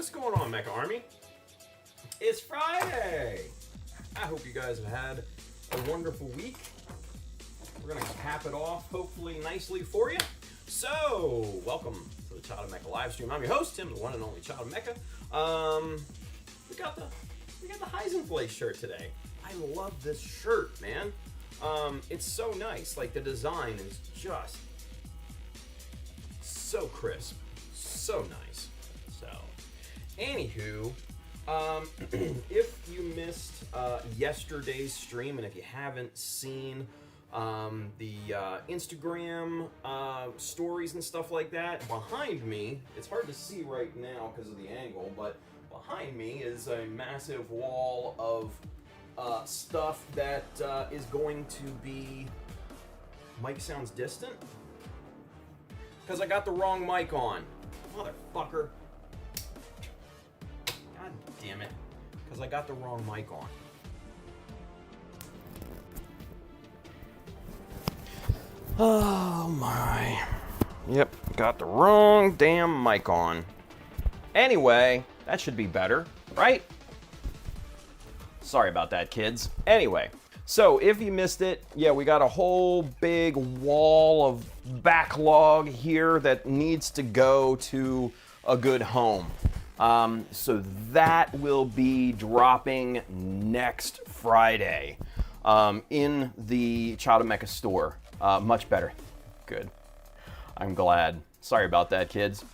What's going on, Mecha Army? It's Friday! I hope you guys have had a wonderful week. We're gonna cap it off, hopefully nicely for you. So, welcome to the Child of Mecha live stream. I'm your host, Tim, the one and only Child of Mecha. We got the Heisenflake shirt today. I love this shirt, man. It's so nice. Like, the design is just so crisp, so nice. So, anywho, if you missed yesterday's stream, and if you haven't seen the Instagram stories and stuff like that, behind me, it's hard to see right now because of the angle, but behind me is a massive wall of stuff that is going to be... Mic sounds distant? Because I got the wrong mic on. Motherfucker. God damn it. Because I got the wrong mic on. Oh my. Yep, got the wrong damn mic on. Anyway, that should be better, right? Sorry about that, kids. Anyway, so if you missed it, yeah, we got a whole big wall of backlog here that needs to go to a good home. So that will be dropping next Friday in the Child of Mecha store. Much better. Good. I'm glad. Sorry about that, kids.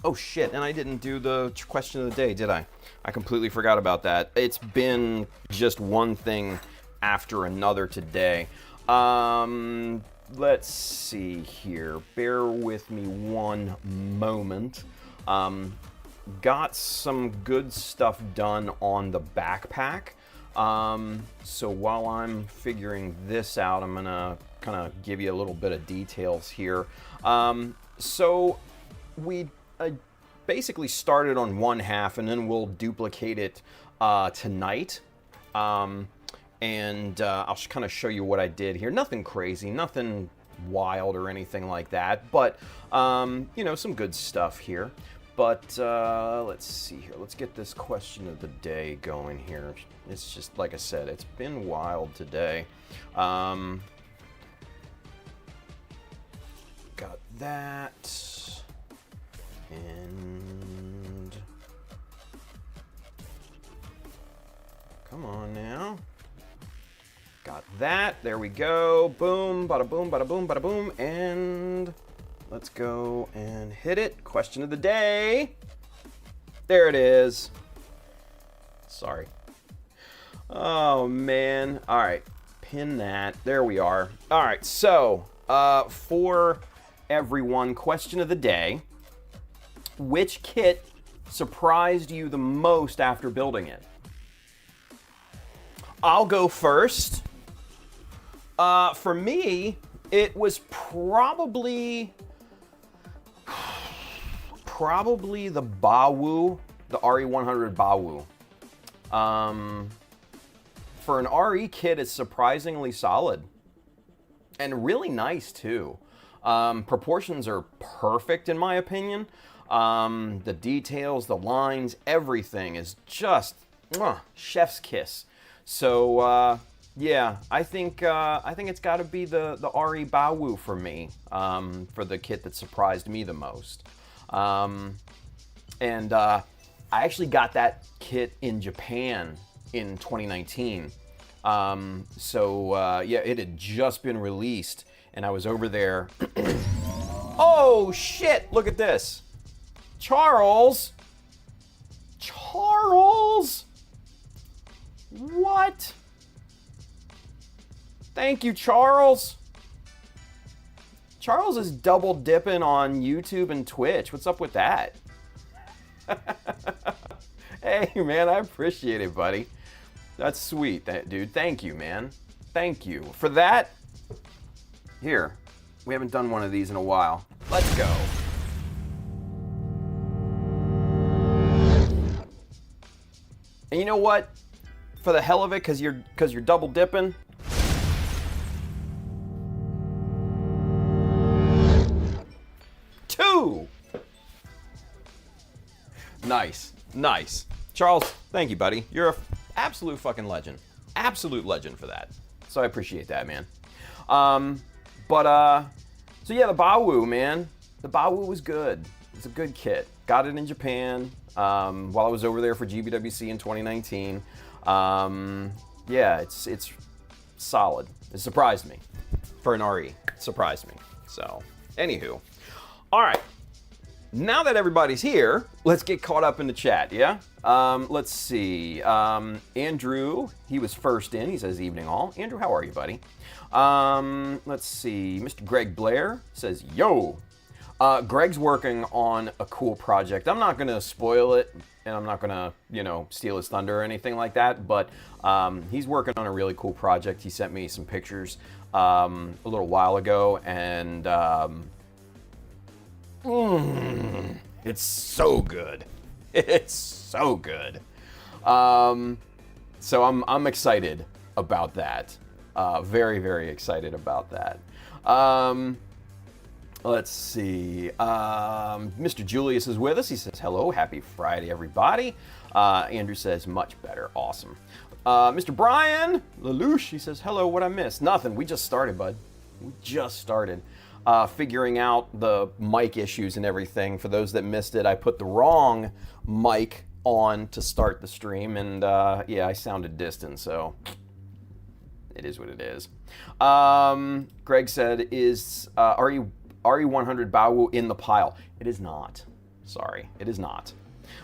Oh shit, and I didn't do the question of the day, did I? I completely forgot about that. It's been just one thing after another today. Let's see here. Bear with me one moment. Got some good stuff done on the backpack. So while I'm figuring this out, I'm gonna kind of give you a little bit of details here. So we basically started on one half, and then we'll duplicate it tonight. And I'll kind of show you what I did here. Nothing crazy, nothing wild or anything like that, but you know, some good stuff here. But let's see here. Let's get this question of the day going here. It's just, like I said, it's been wild today. Got that. And come on now. Got that. There we go. Boom, bada boom, bada boom, bada boom. And let's go and hit it. Question of the day. There it is. Sorry. Oh, man. All right. Pin that. There we are. All right. So, for everyone, question of the day. Which kit surprised you the most after building it? I'll go first. For me, it was probably the Bawu, the RE100 Bawu. For an RE kit, it's surprisingly solid and really nice too. Proportions are perfect in my opinion. The details, the lines, everything is just chef's kiss. So yeah, I think it's got to be the RE Bawu for me, for the kit that surprised me the most. And I actually got that kit in Japan in 2019. So yeah, it had just been released, and I was over there. Oh shit! Look at this. Charles! What? Thank you, Charles. Charles is double dipping on YouTube and Twitch. What's up with that? Hey, man, I appreciate it, buddy. That's sweet, dude. Thank you, man. Thank you. For that, here, we haven't done one of these in a while. Let's go. And you know what? For the hell of it, because you're double dipping. Two. Nice, nice. Charles, thank you, buddy. You're an absolute fucking legend. Absolute legend for that. So I appreciate that, man. So yeah, the Bawu, man. The Bawu was good. It's a good kit. Got it in Japan while I was over there for GBWC in 2019. Yeah, it's solid. It surprised me. For an RE, it surprised me. So, anywho. All right. Now that everybody's here, let's get caught up in the chat, yeah? Let's see. Andrew, he was first in. He says, evening all. Andrew, how are you, buddy? Let's see. Mr. Greg Blair says, yo. Greg's working on a cool project. I'm not going to spoil it, and I'm not going to, steal his thunder or anything like that, but he's working on a really cool project. He sent me some pictures a little while ago, and it's so good. It's so good. So I'm excited about that. Very, very excited about that. Let's see. Mr. Julius is with us. He says, hello, happy Friday, everybody. Andrew says, much better, awesome. Mr. Brian Lelouch, he says, hello, what I missed? Nothing, we just started, bud. We just started. Figuring out the mic issues and everything. For those that missed it, I put the wrong mic on to start the stream, and yeah, I sounded distant, so it is what it is. Greg said, is RE100 Bawu in the pile? It is not. Sorry, it is not.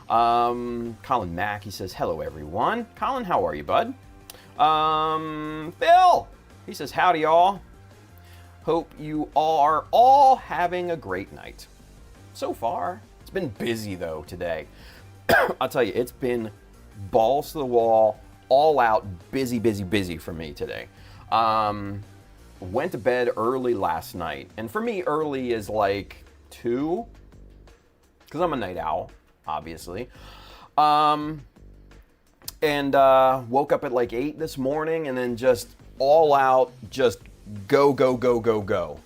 Colin Mack, he says, hello, everyone. Colin, how are you, bud? Phil, he says, howdy, y'all. Hope you are all having a great night. So far, it's been busy, though, today. I'll tell you, it's been balls to the wall, all out, busy, busy, busy for me today. Went to bed early last night. And for me, early is like 2, because I'm a night owl, obviously. And woke up at like 8 this morning, and then just all out, just go, go, go, go, go.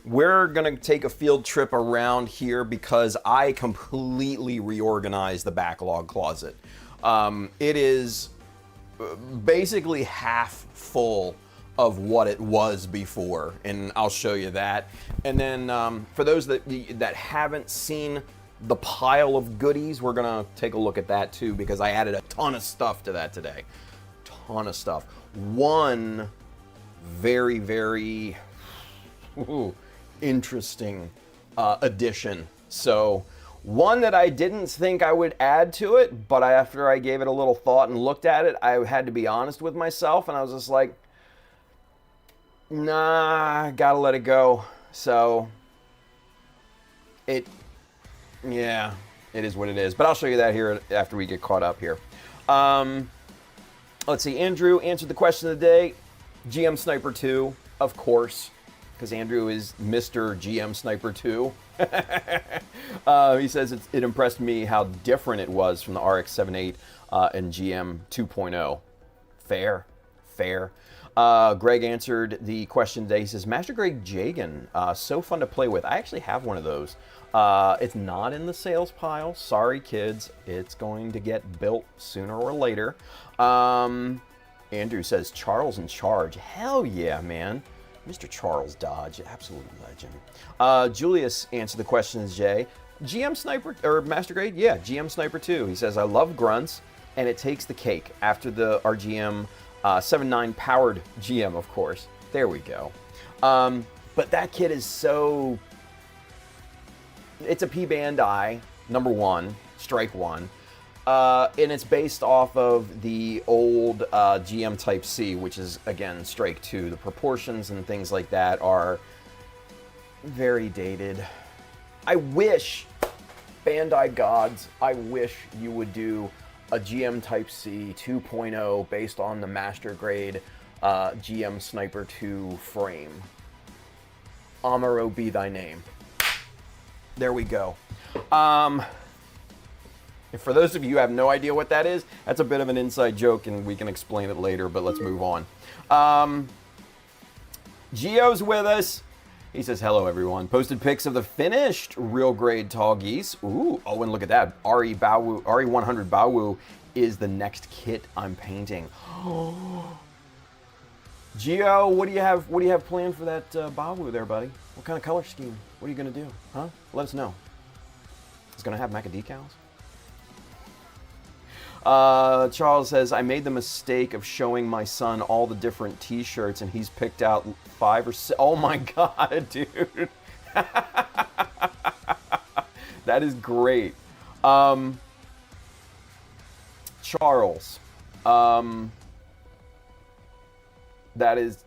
We're going to take a field trip around here because I completely reorganized the backlog closet. It is basically half full of what it was before, and I'll show you that. And then for those that haven't seen the pile of goodies, we're going to take a look at that too, because I added a ton of stuff to that today. Ton of stuff. One very, very interesting addition. So one that I didn't think I would add to it, but after I gave it a little thought and looked at it, I had to be honest with myself, and I was just like, nah, gotta let it go. So it is what it is. But I'll show you that here after we get caught up here. Let's see, Andrew answered the question of the day. GM Sniper 2, of course, because Andrew is Mr. GM Sniper 2. He says it impressed me how different it was from the RX-78 and GM 2.0. Fair. Greg answered the question today. He says, Master Grade Jagan, so fun to play with. I actually have one of those. It's not in the sales pile. Sorry, kids. It's going to get built sooner or later. Andrew says, Charles in charge. Hell yeah, man. Mr. Charles Dodge, absolute legend. Julius answered the questions, Jay. GM Sniper, or Master Grade? Yeah, GM Sniper 2. He says, I love grunts, and it takes the cake after the RGM 7.9 powered GM, of course. There we go. But that kit is so... It's a P-Bandai, number 1, Strike 1. And it's based off of the old GM Type C, which is, again, Strike 2. The proportions and things like that are very dated. I wish, Bandai gods, I wish you would do a GM Type C 2.0 based on the Master Grade GM Sniper 2 frame. Amuro be thy name. There we go. For those of you who have no idea what that is, that's a bit of an inside joke, and we can explain it later, but let's move on. Gio's with us. He says, hello, everyone. Posted pics of the finished real grade tall geese. Ooh, oh, and look at that. RE100 Baowu is the next kit I'm painting. Gio, what do you have planned for that Baowu there, buddy? What kind of color scheme? What are you going to do? Huh? Let us know. It's going to have Mecha Decals. Charles says, I made the mistake of showing my son all the different t-shirts and he's picked out 5 or 6. Oh my God, dude. That is great. Charles. That is,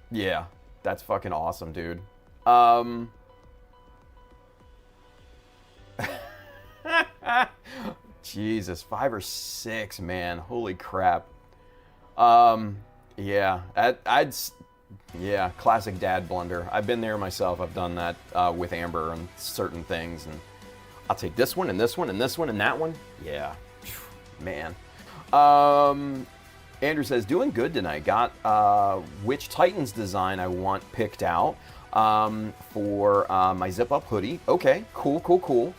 yeah, that's fucking awesome, dude. Jesus, 5 or 6, man. Holy crap. Yeah, yeah, classic dad blunder. I've been there myself. I've done that with Amber on certain things, and I'll take this one and this one and this one and that one. Yeah, man. Andrew says, doing good tonight. Got which Titans design I want picked out for my zip-up hoodie. Okay, cool.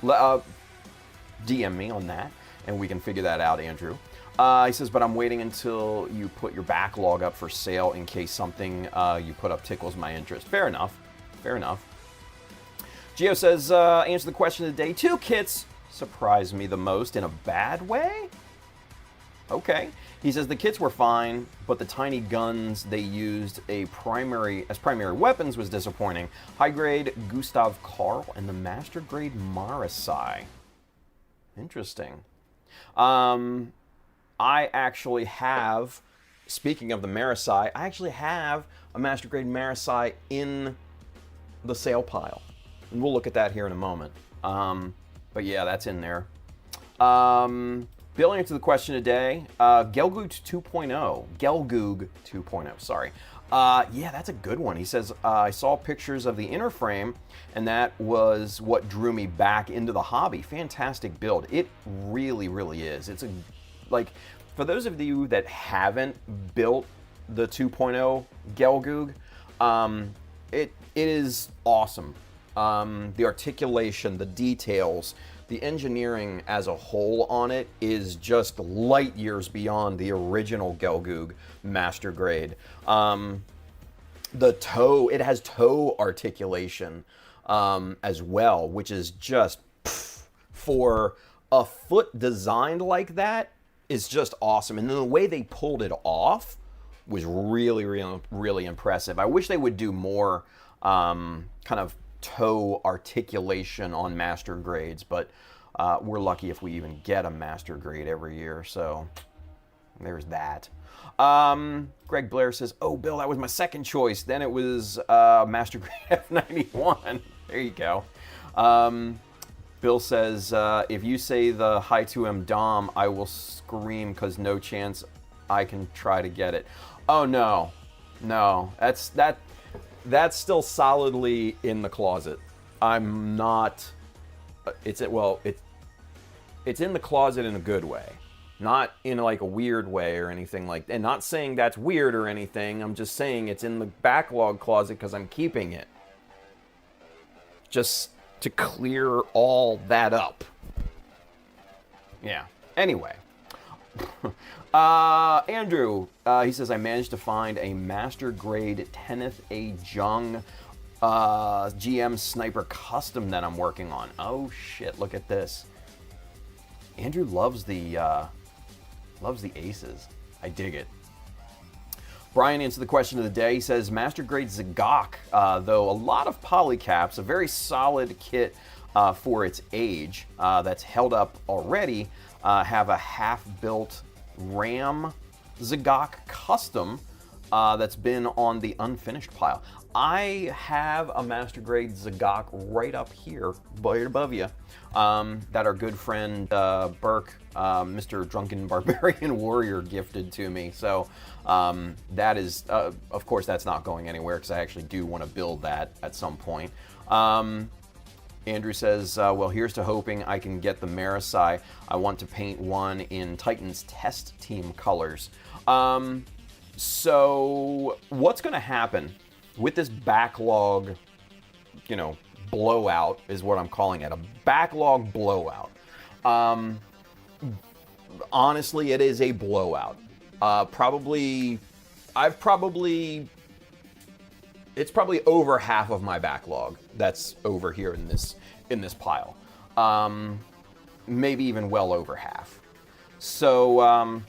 DM me on that, and we can figure that out, Andrew. He says, but I'm waiting until you put your backlog up for sale in case something you put up tickles my interest. Fair enough. Gio says, answer the question of the day. 2 kits surprised me the most in a bad way. Okay. He says the kits were fine, but the tiny guns they used as primary weapons was disappointing. High grade Gustav Karl and the master grade Marasai. Interesting. I actually have, speaking of the Marasai, I actually have a master grade Marasai in the sale pile. And we'll look at that here in a moment. But yeah, that's in there. Bill answered the question today. Gelgoog 2.0, sorry. Yeah, that's a good one. He says, I saw pictures of the inner frame, and that was what drew me back into the hobby. Fantastic build. It really, really is. It's like, for those of you that haven't built the 2.0 Gelgoog, it is awesome. The articulation, the details, the engineering as a whole on it is just light years beyond the original Gelgoog Master Grade. The toe, it has toe articulation as well, which is just, for a foot designed like that, is just awesome. And then the way they pulled it off was really, really, really impressive. I wish they would do more kind of toe articulation on master grades, but we're lucky if we even get a master grade every year, so there's that. Greg Blair says, oh, Bill, that was my second choice. Then it was master grade F91. There you go. Bill says, if you say the High 2M Dom, I will scream because no chance I can try to get it. Oh, no. That's still solidly in the closet. I'm not. It's in the closet in a good way, not in like a weird way or anything like that. And not saying that's weird or anything. I'm just saying it's in the backlog closet because I'm keeping it. Just to clear all that up. Yeah. Anyway. Andrew, he says, I managed to find a master grade Kenneth A. Jung GM Sniper Custom that I'm working on. Oh shit, look at this. Andrew loves the aces. I dig it. Brian answered the question of the day. He says, master grade Zagok, though a lot of polycaps, a very solid kit for its age that's held up already, have a half-built Ram Zagok custom that's been on the unfinished pile. I have a master grade Zagok right up here, right above you, that our good friend Burke, Mr. Drunken Barbarian Warrior, gifted to me. So that is, of course, that's not going anywhere because I actually do want to build that at some point. Andrew says, well, here's to hoping I can get the Marasai. I want to paint one in Titan's test team colors. So what's going to happen with this backlog blowout is what I'm calling it, a backlog blowout. Honestly, it is a blowout. It's probably over half of my backlog that's over here in this pile. Maybe even well over half. So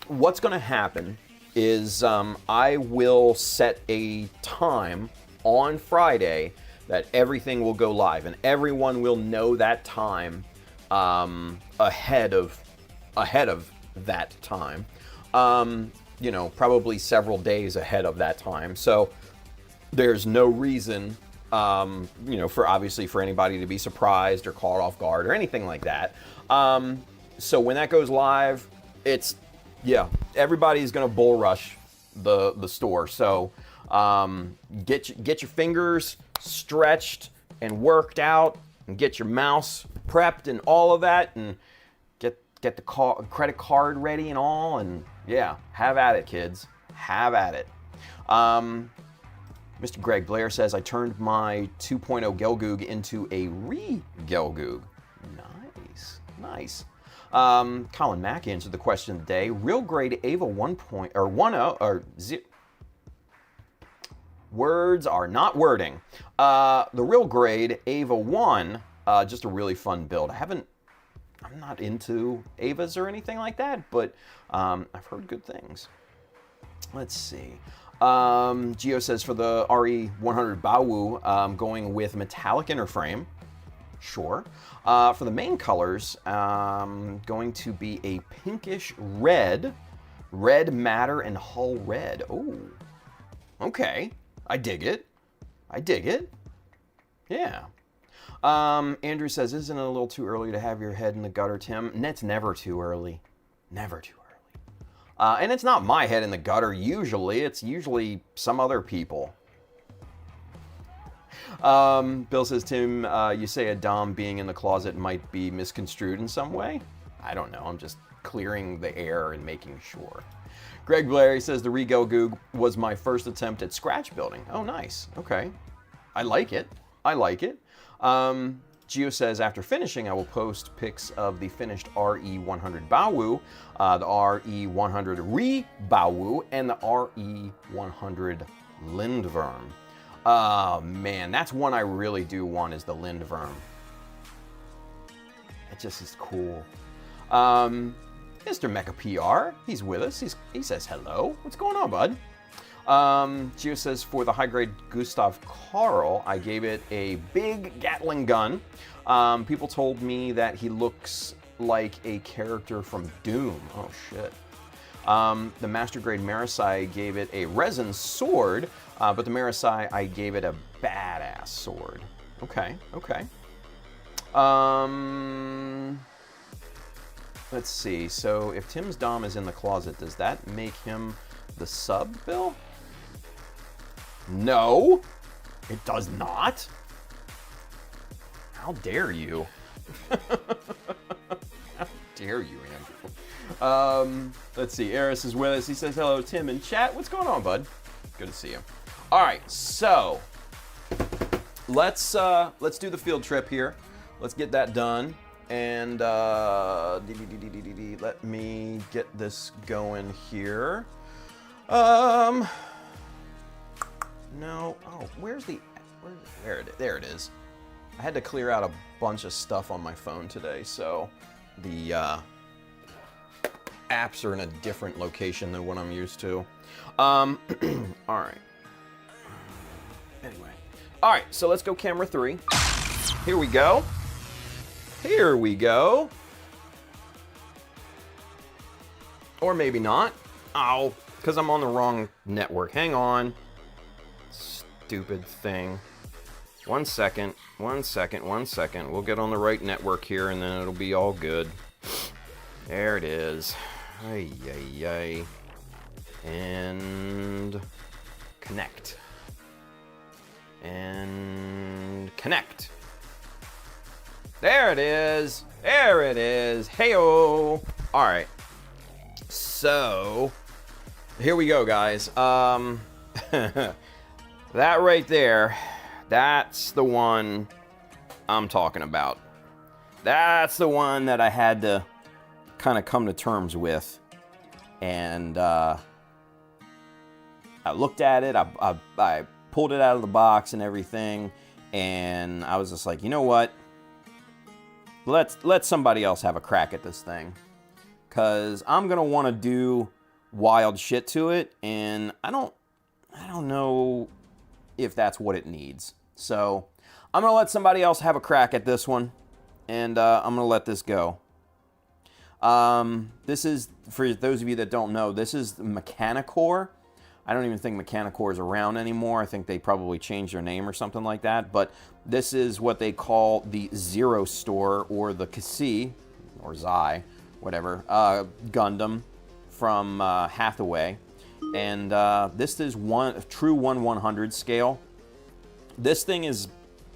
what's going to happen is I will set a time on Friday that everything will go live, and everyone will know that time ahead of that time. Probably several days ahead of that time. So there's no reason, for anybody to be surprised or caught off guard or anything like that. So when that goes live, everybody's gonna bull rush the store. So get your fingers stretched and worked out, and get your mouse prepped and all of that, and get the credit card ready and all, and have at it, kids. Have at it. Mr. Greg Blair says, I turned my 2.0 Gelgoog into a re-Gelgoog. Nice. Colin Mack answered the question of the day. Real grade Ava 1.0 words are not wording. The real grade Ava 1, just a really fun build. I'm not into Avas or anything like that, but I've heard good things. Let's see. Gio says for the RE100 Baowu, going with metallic inner frame. Sure. For the main colors, going to be a pinkish red matter, and hull red. Oh, okay. I dig it. Yeah. Andrew says, isn't it a little too early to have your head in the gutter, Tim? It's never too early. Never too early. And it's not my head in the gutter usually. It's usually some other people. Bill says, Tim, you say a Dom being in the closet might be misconstrued in some way? I don't know. I'm just clearing the air and making sure. Greg Blair says, the Re-Gelgoog was my first attempt at scratch building. Oh, nice. Okay. I like it. Gio says, after finishing, I will post pics of the finished RE100 Baowu, the RE100 Re-Baowu, and the RE100 Lindworm. Man, that's one I really do want, is the Lindworm. It just is cool. Mr. Mecha PR, he's with us. He says hello. What's going on, bud? Gio says, for the high-grade Gustav Karl, I gave it a big Gatling gun. People told me that he looks like a character from Doom. Oh, shit. The Master Grade Marasai gave it a resin sword, but the Marasai, I gave it a badass sword. Okay. Let's see. So if Tim's Dom is in the closet, does that make him the sub, Bill? No, it does not. How dare you? How dare you, Andrew? Let's see. Eris is with us. He says, hello, Tim in chat. What's going on, bud? Good to see you. All right, so let's do the field trip here. Let's get that done. And let me get this going here. No. Oh, there it is. I had to clear out a bunch of stuff on my phone today, so the apps are in a different location than what I'm used to. All right. Anyway. All right, so let's go camera 3. Here we go. Or maybe not. Ow, because I'm on the wrong network. Hang on. Stupid thing. One second. We'll get on the right network here, and then it'll be all good. There it is. Ay. And connect. There it is. Hey-o. All right. So, here we go, guys. That right there, That's the one I'm talking about. That's the one that I had to kind of come to terms with. And I looked at it, I pulled it out of the box and everything, and I was just like, you know what? Let somebody else have a crack at this thing. Because I'm going to want to do wild shit to it, and I don't know if that's what it needs. So I'm going to let somebody else have a crack at this one, and I'm going to let this go. This is, for those of you that don't know, this is Mechanicore. I don't even think Mechanicore is around anymore. I think they probably changed their name or something like that. But this is what they call the Zero Store, or the Kasi, or Zai, whatever, Gundam from Hathaway. And this is a true 1/100 scale. This thing is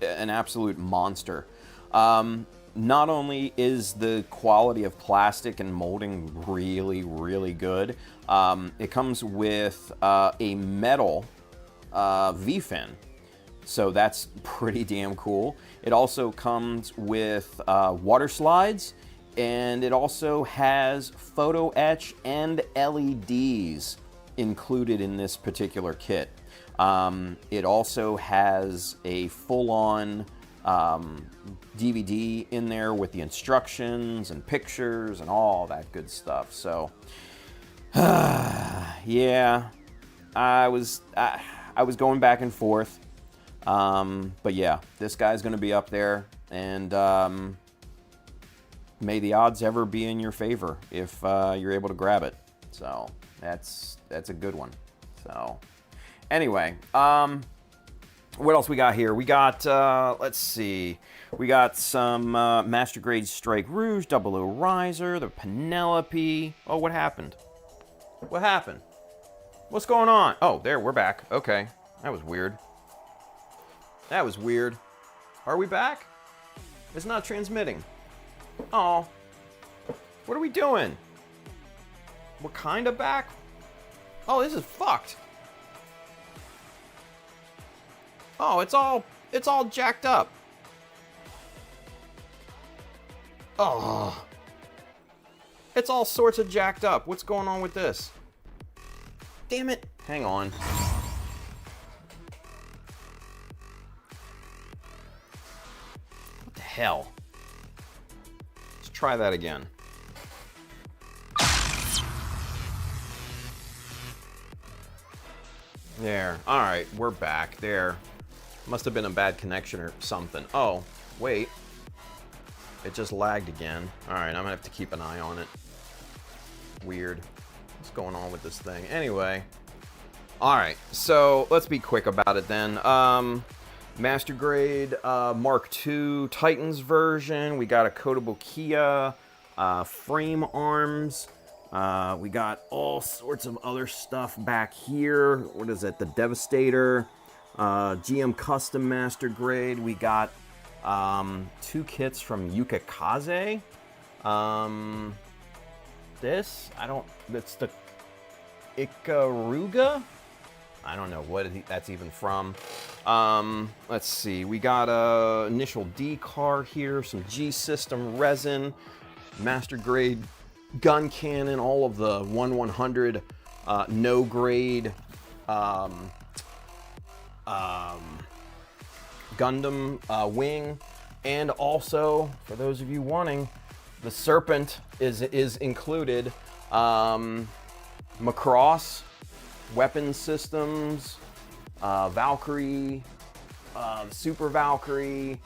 an absolute monster. Not only is the quality of plastic and molding really, really good, it comes with a metal V-fin. So that's pretty damn cool. It also comes with water slides, and it also has photo etch and LEDs included in this particular kit. It also has a full-on DVD in there with the instructions and pictures and all that good stuff. So, yeah, I was going back and forth, but yeah, this guy's going to be up there, and may the odds ever be in your favor if you're able to grab it. So that's a good one. So anyway, what else we got here? We got, let's see. We got some Master Grade Strike Rouge, 00 Riser, the Penelope. Oh, what happened? What happened? What's going on? Oh, there, we're back. Okay. That was weird. That was weird. Are we back? It's not transmitting. Oh. What are we doing? We're kind of back? Oh, this is fucked. Oh, it's all jacked up. Oh. It's all sorts of jacked up. What's going on with this? Damn it. Hang on. What the hell? Let's try that again. There. All right, we're back. There. Must have been a bad connection or something. Oh, wait. It just lagged again. All right, I'm gonna have to keep an eye on it. Weird. What's going on with this thing? Anyway. All right, so let's be quick about it then. Master Grade Mark II Titans version. We got a Kotable Kia, frame arms. We got all sorts of other stuff back here. What is it? The Devastator. GM Custom Master Grade. We got 2 kits from Yukikaze. That's the Ikaruga? I don't know what that's even from. Let's see. We got a initial D car here, some G system resin, Master Grade gun cannon, all of the 1/100 no grade Gundam wing, and also for those of you wanting, the Serpent is included. Macross weapon systems, Valkyrie, Super Valkyrie,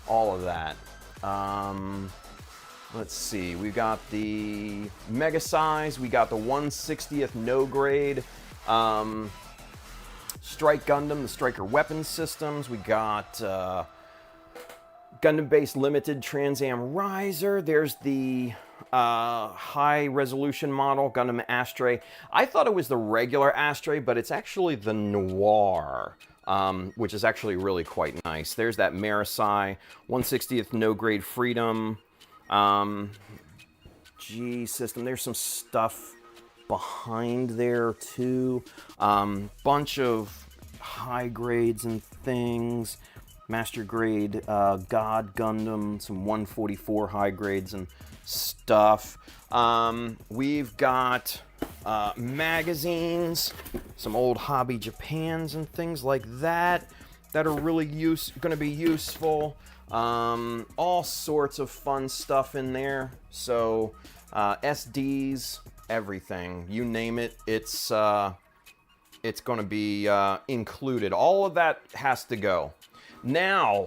all of that. Let's see, we got the Mega Size, we got the 1/60th no grade Strike Gundam, the Striker weapon systems. We got Gundam-based limited Trans Am Riser. There's the high resolution model Gundam Astray. I thought it was the regular Astray, but it's actually the Noir, which is actually really quite nice. There's that Marisai 1/60th no grade Freedom G system. There's some stuff behind there too. Bunch of high grades and things. Master grade God Gundam, some 144 high grades and stuff. We've got magazines, some old Hobby Japans and things like that that are really going to be useful. All sorts of fun stuff in there. So SDs, everything, you name it, it's going to be included. All of that has to go. Now,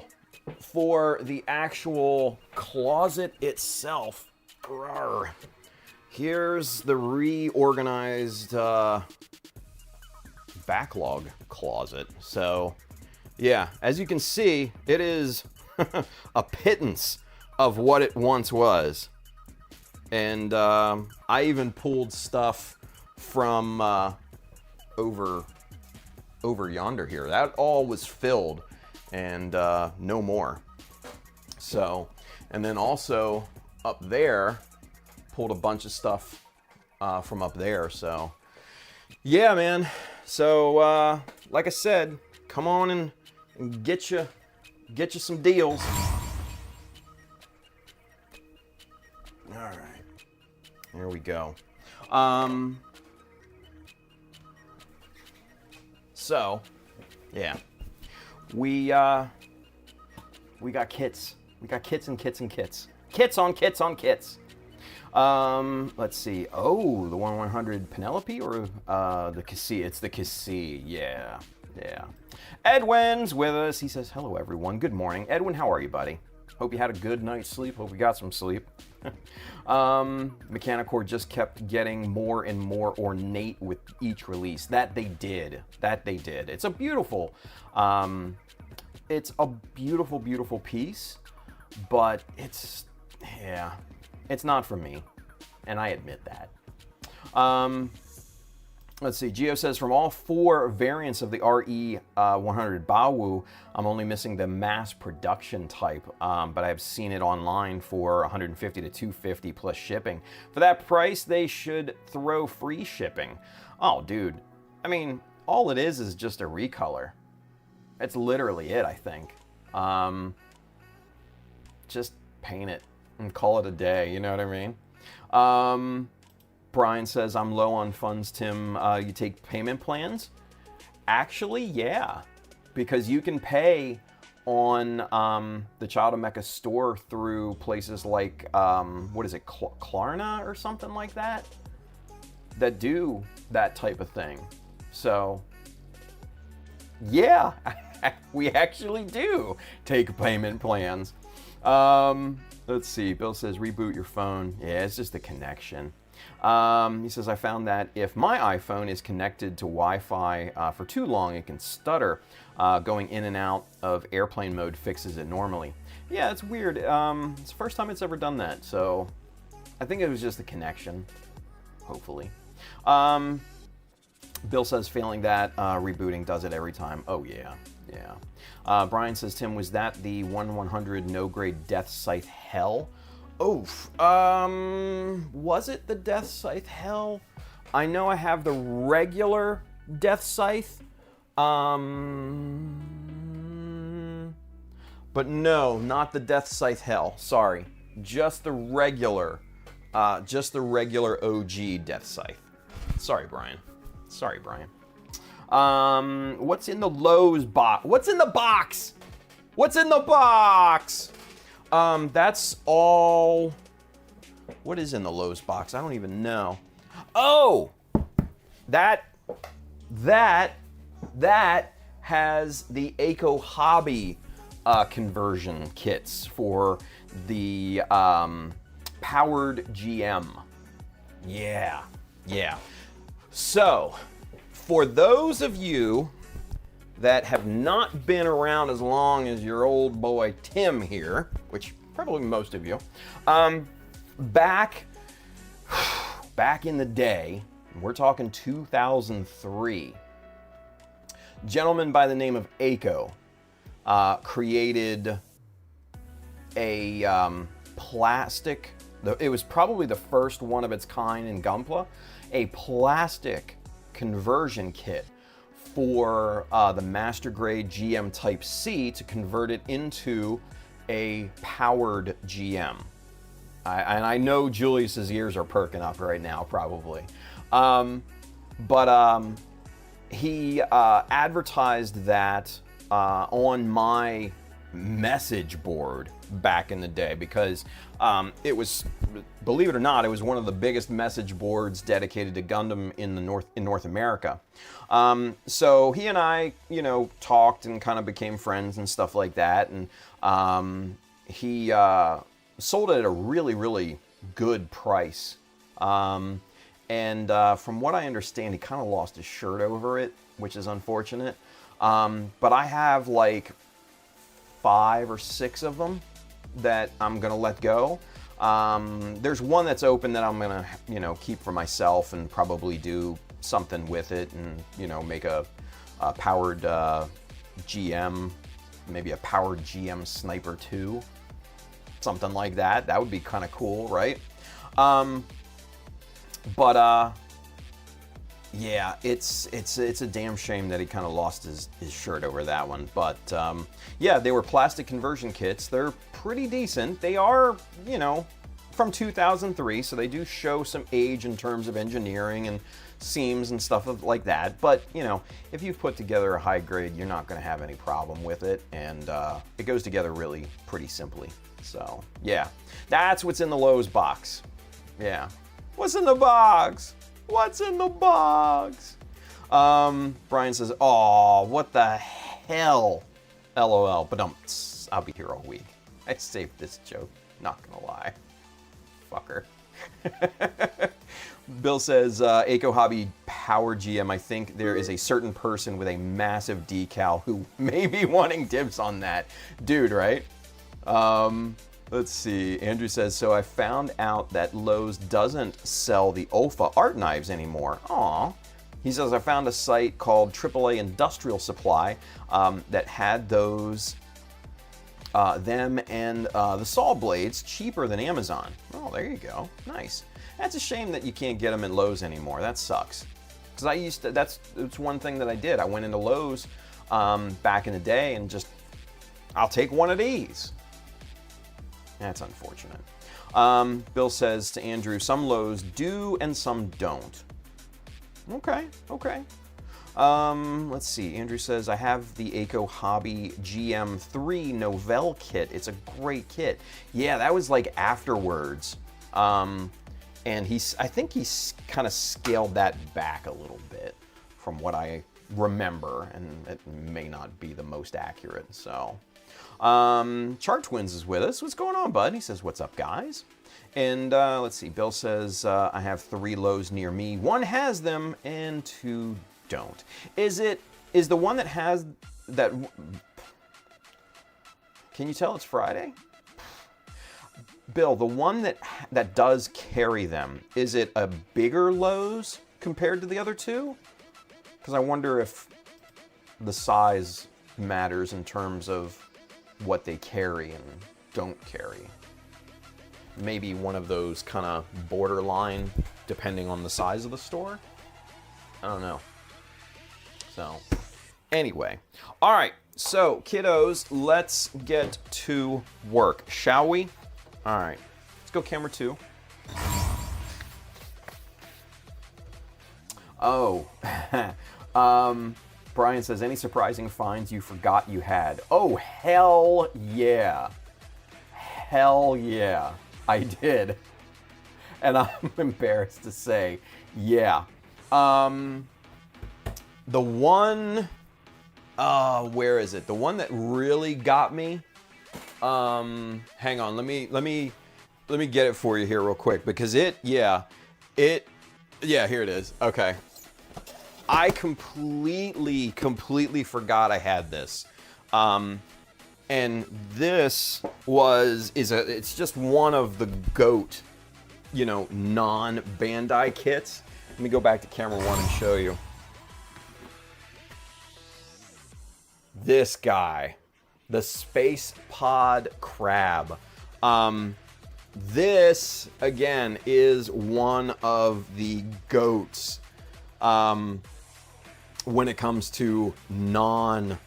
for the actual closet itself, here's the reorganized backlog closet. So, yeah, as you can see, it is a pittance of what it once was. And I even pulled stuff from over yonder here. That all was filled and no more. So, and then also up there, pulled a bunch of stuff from up there. So, yeah, man. So, like I said, come on and get you some deals. All right, here we go. So, yeah, we got kits. We got kits and kits and kits. Kits on kits on kits. Let's see. Oh, the 1/100 Penelope or the Cassie? It's the Cassie. Yeah, yeah. Edwin's with us. He says, hello, everyone. Good morning. Edwin, how are you, buddy? Hope you had a good night's sleep. Hope you got some sleep. Mechanicore just kept getting more and more ornate with each release. That they did. It's a beautiful, beautiful piece, but it's not for me, and I admit that. Let's see, Gio says, from all 4 variants of the RE 100 Baowu, I'm only missing the mass production type, but I've seen it online for 150 to 250 plus shipping. For that price, they should throw free shipping. Oh, dude. I mean, all it is just a recolor. That's literally it, I think. Just paint it and call it a day, you know what I mean? Brian says, I'm low on funds, Tim. You take payment plans? Actually, yeah. Because you can pay on the Child of Mecha store through places like, what is it, Klarna or something like that? That do that type of thing. So, yeah, we actually do take payment plans. Let's see, Bill says, reboot your phone. Yeah, it's just the connection. He says, I found that if my iPhone is connected to Wi-Fi for too long, it can stutter. Going in and out of airplane mode fixes it normally. Yeah, it's weird. It's the first time it's ever done that, so I think it was just the connection, hopefully. Bill says, failing that, rebooting does it every time. Oh, yeah. Brian says, Tim, was that the 1/100 no-grade Death Scythe Hell? Oof. Was it the Death Scythe Hell? I know I have the regular Death Scythe. But no, not the Death Scythe Hell. Sorry. Just the regular OG Death Scythe. Sorry, Brian. What's in the Lowe's box? What's in the box? That's all. What is in the Lowe's box? I don't even know. Oh, that has the Eco Hobby conversion kits for the powered GM. Yeah. So, for those of you that have not been around as long as your old boy Tim here, which probably most of you, back in the day, we're talking 2003, a gentleman by the name of Eiko created a plastic, it was probably the first one of its kind in Gunpla, a plastic conversion kit for the Master Grade GM Type C to convert it into a powered GM. And I know Julius's ears are perking up right now, probably. He advertised that on my message board back in the day, because it was, believe it or not, it was one of the biggest message boards dedicated to Gundam in North America. So he and I, talked and kind of became friends and stuff like that. And he sold it at a really, really good price. From what I understand, he kind of lost his shirt over it, which is unfortunate. But I have like 5 or 6 of them that I'm gonna let go. There's one that's open that I'm gonna, keep for myself and probably do something with it, and make a powered GM, maybe a powered GM Sniper 2, something like that. That would be kind of cool, right? Yeah, it's a damn shame that he kind of lost his shirt over that one. But yeah, they were plastic conversion kits. They're pretty decent. They are, from 2003, so they do show some age in terms of engineering and seams and stuff like that. But, if you've put together a high grade, you're not going to have any problem with it. And it goes together really pretty simply. So, yeah, that's what's in the Lowe's box. Yeah. What's in the box? What's in the box? Brian says, "Oh, what the hell? LOL, but I'll be here all week." I saved this joke, not gonna lie. Fucker. Bill says, Eco Hobby Power GM, I think there is a certain person with a massive decal who may be wanting dibs on that. Dude, right? Let's see. Andrew says, so I found out that Lowe's doesn't sell the OFA art knives anymore. Aw. He says, I found a site called AAA Industrial Supply that had those, them and the saw blades cheaper than Amazon. Oh, there you go. Nice. That's a shame that you can't get them at Lowe's anymore. That sucks. Because it's one thing that I did. I went into Lowe's back in the day and just, I'll take one of these. That's unfortunate. Bill says to Andrew, some Lowe's do and some don't. Okay. Let's see. Andrew says, I have the Eco Hobby GM3 Novell kit. It's a great kit. Yeah, that was like afterwards. And I think he's kind of scaled that back a little bit from what I remember, and it may not be the most accurate, so. Chart Twins is with us. What's going on, bud? He says, what's up, guys? And let's see. Bill says, I have 3 Lowe's near me. 1 has them and 2 don't. Is the one that has that? Can you tell it's Friday? Bill, the one that does carry them, is it a bigger Lowe's compared to the other 2? Because I wonder if the size matters in terms of what they carry and don't carry. Maybe one of those kind of borderline, depending on the size of the store. I don't know. So, anyway. All right. So, kiddos, let's get to work, shall we? All right. Let's go camera 2. Oh. Brian says, any surprising finds you forgot you had? Oh, hell yeah. Hell yeah. I did. And I'm embarrassed to say, yeah. The one, where is it? The one that really got me. Hang on, let me get it for you here real quick, because here it is. Okay. I completely forgot I had this. And this it's just one of the GOAT, non-Bandai kits. Let me go back to camera 1 and show you. This guy, the Space Pod Crab. This, again, is one of the GOATs. when it comes to non-Bandai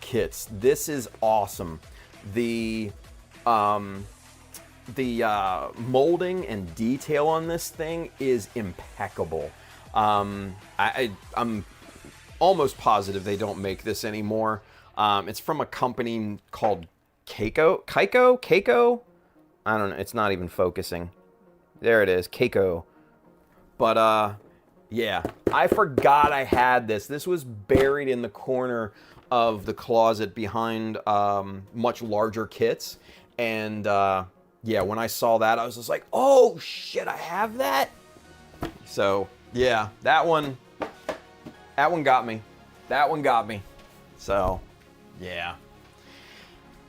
kits. This is awesome. The molding and detail on this thing is impeccable. I'm almost positive they don't make this anymore. It's from a company called Keiko? I don't know. It's not even focusing. There it is, Keiko. But yeah, I forgot I had this. This was buried in the corner of the closet behind much larger kits. And yeah, when I saw that, I was just like, oh shit, I have that? So yeah, that one got me. That one got me. So yeah.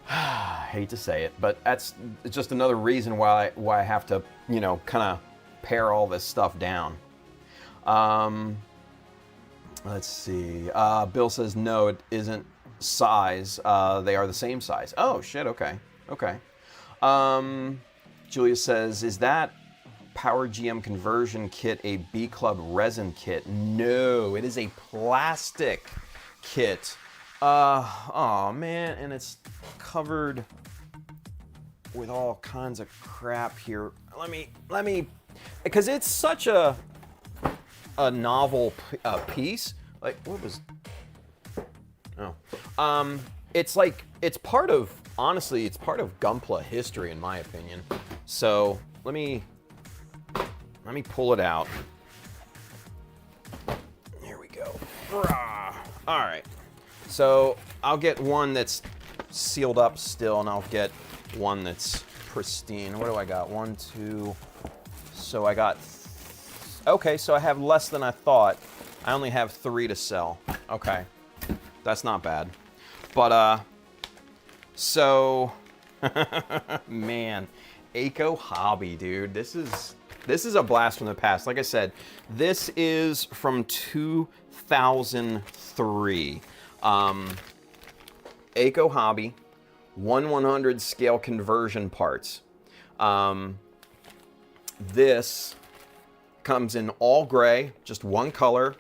I hate to say it, but it's just another reason why I have to, you know, kind of pare all this stuff down. Let's see. Bill says no, it isn't size. They are the same size. Oh shit. Okay. Okay. Julia says, is that Power GM conversion kit a B Club resin kit? No, it is a plastic kit. Oh man, and it's covered with all kinds of crap here. Let me, because it's such a novel piece. Like, what was? Oh, it's like honestly, it's part of Gunpla history, in my opinion. So let me pull it out. Here we go. All right. So I'll get one that's sealed up still, and I'll get one that's pristine. What do I got? 1, 2. So I got. Okay, so I have less than I thought. I only have 3 to sell. Okay, that's not bad. But so man, Eco Hobby, dude. This is a blast from the past. Like I said, this is from 2003. Eco Hobby, 1/100 scale conversion parts. This comes in all gray, just one color.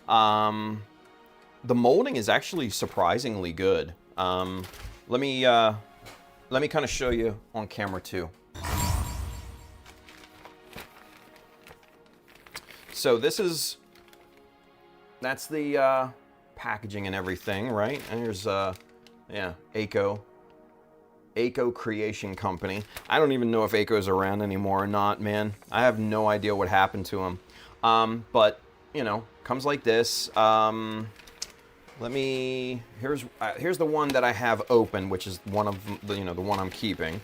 The molding is actually surprisingly good. Let me kind of show you on camera too. So that's the packaging and everything, right? And here's yeah, Eco Creation Company. I don't even know if Eco's around anymore or not, man. I have no idea what happened to him. But you know, comes like this. Here's the one that I have open, which is one of the, you know, the one I'm keeping.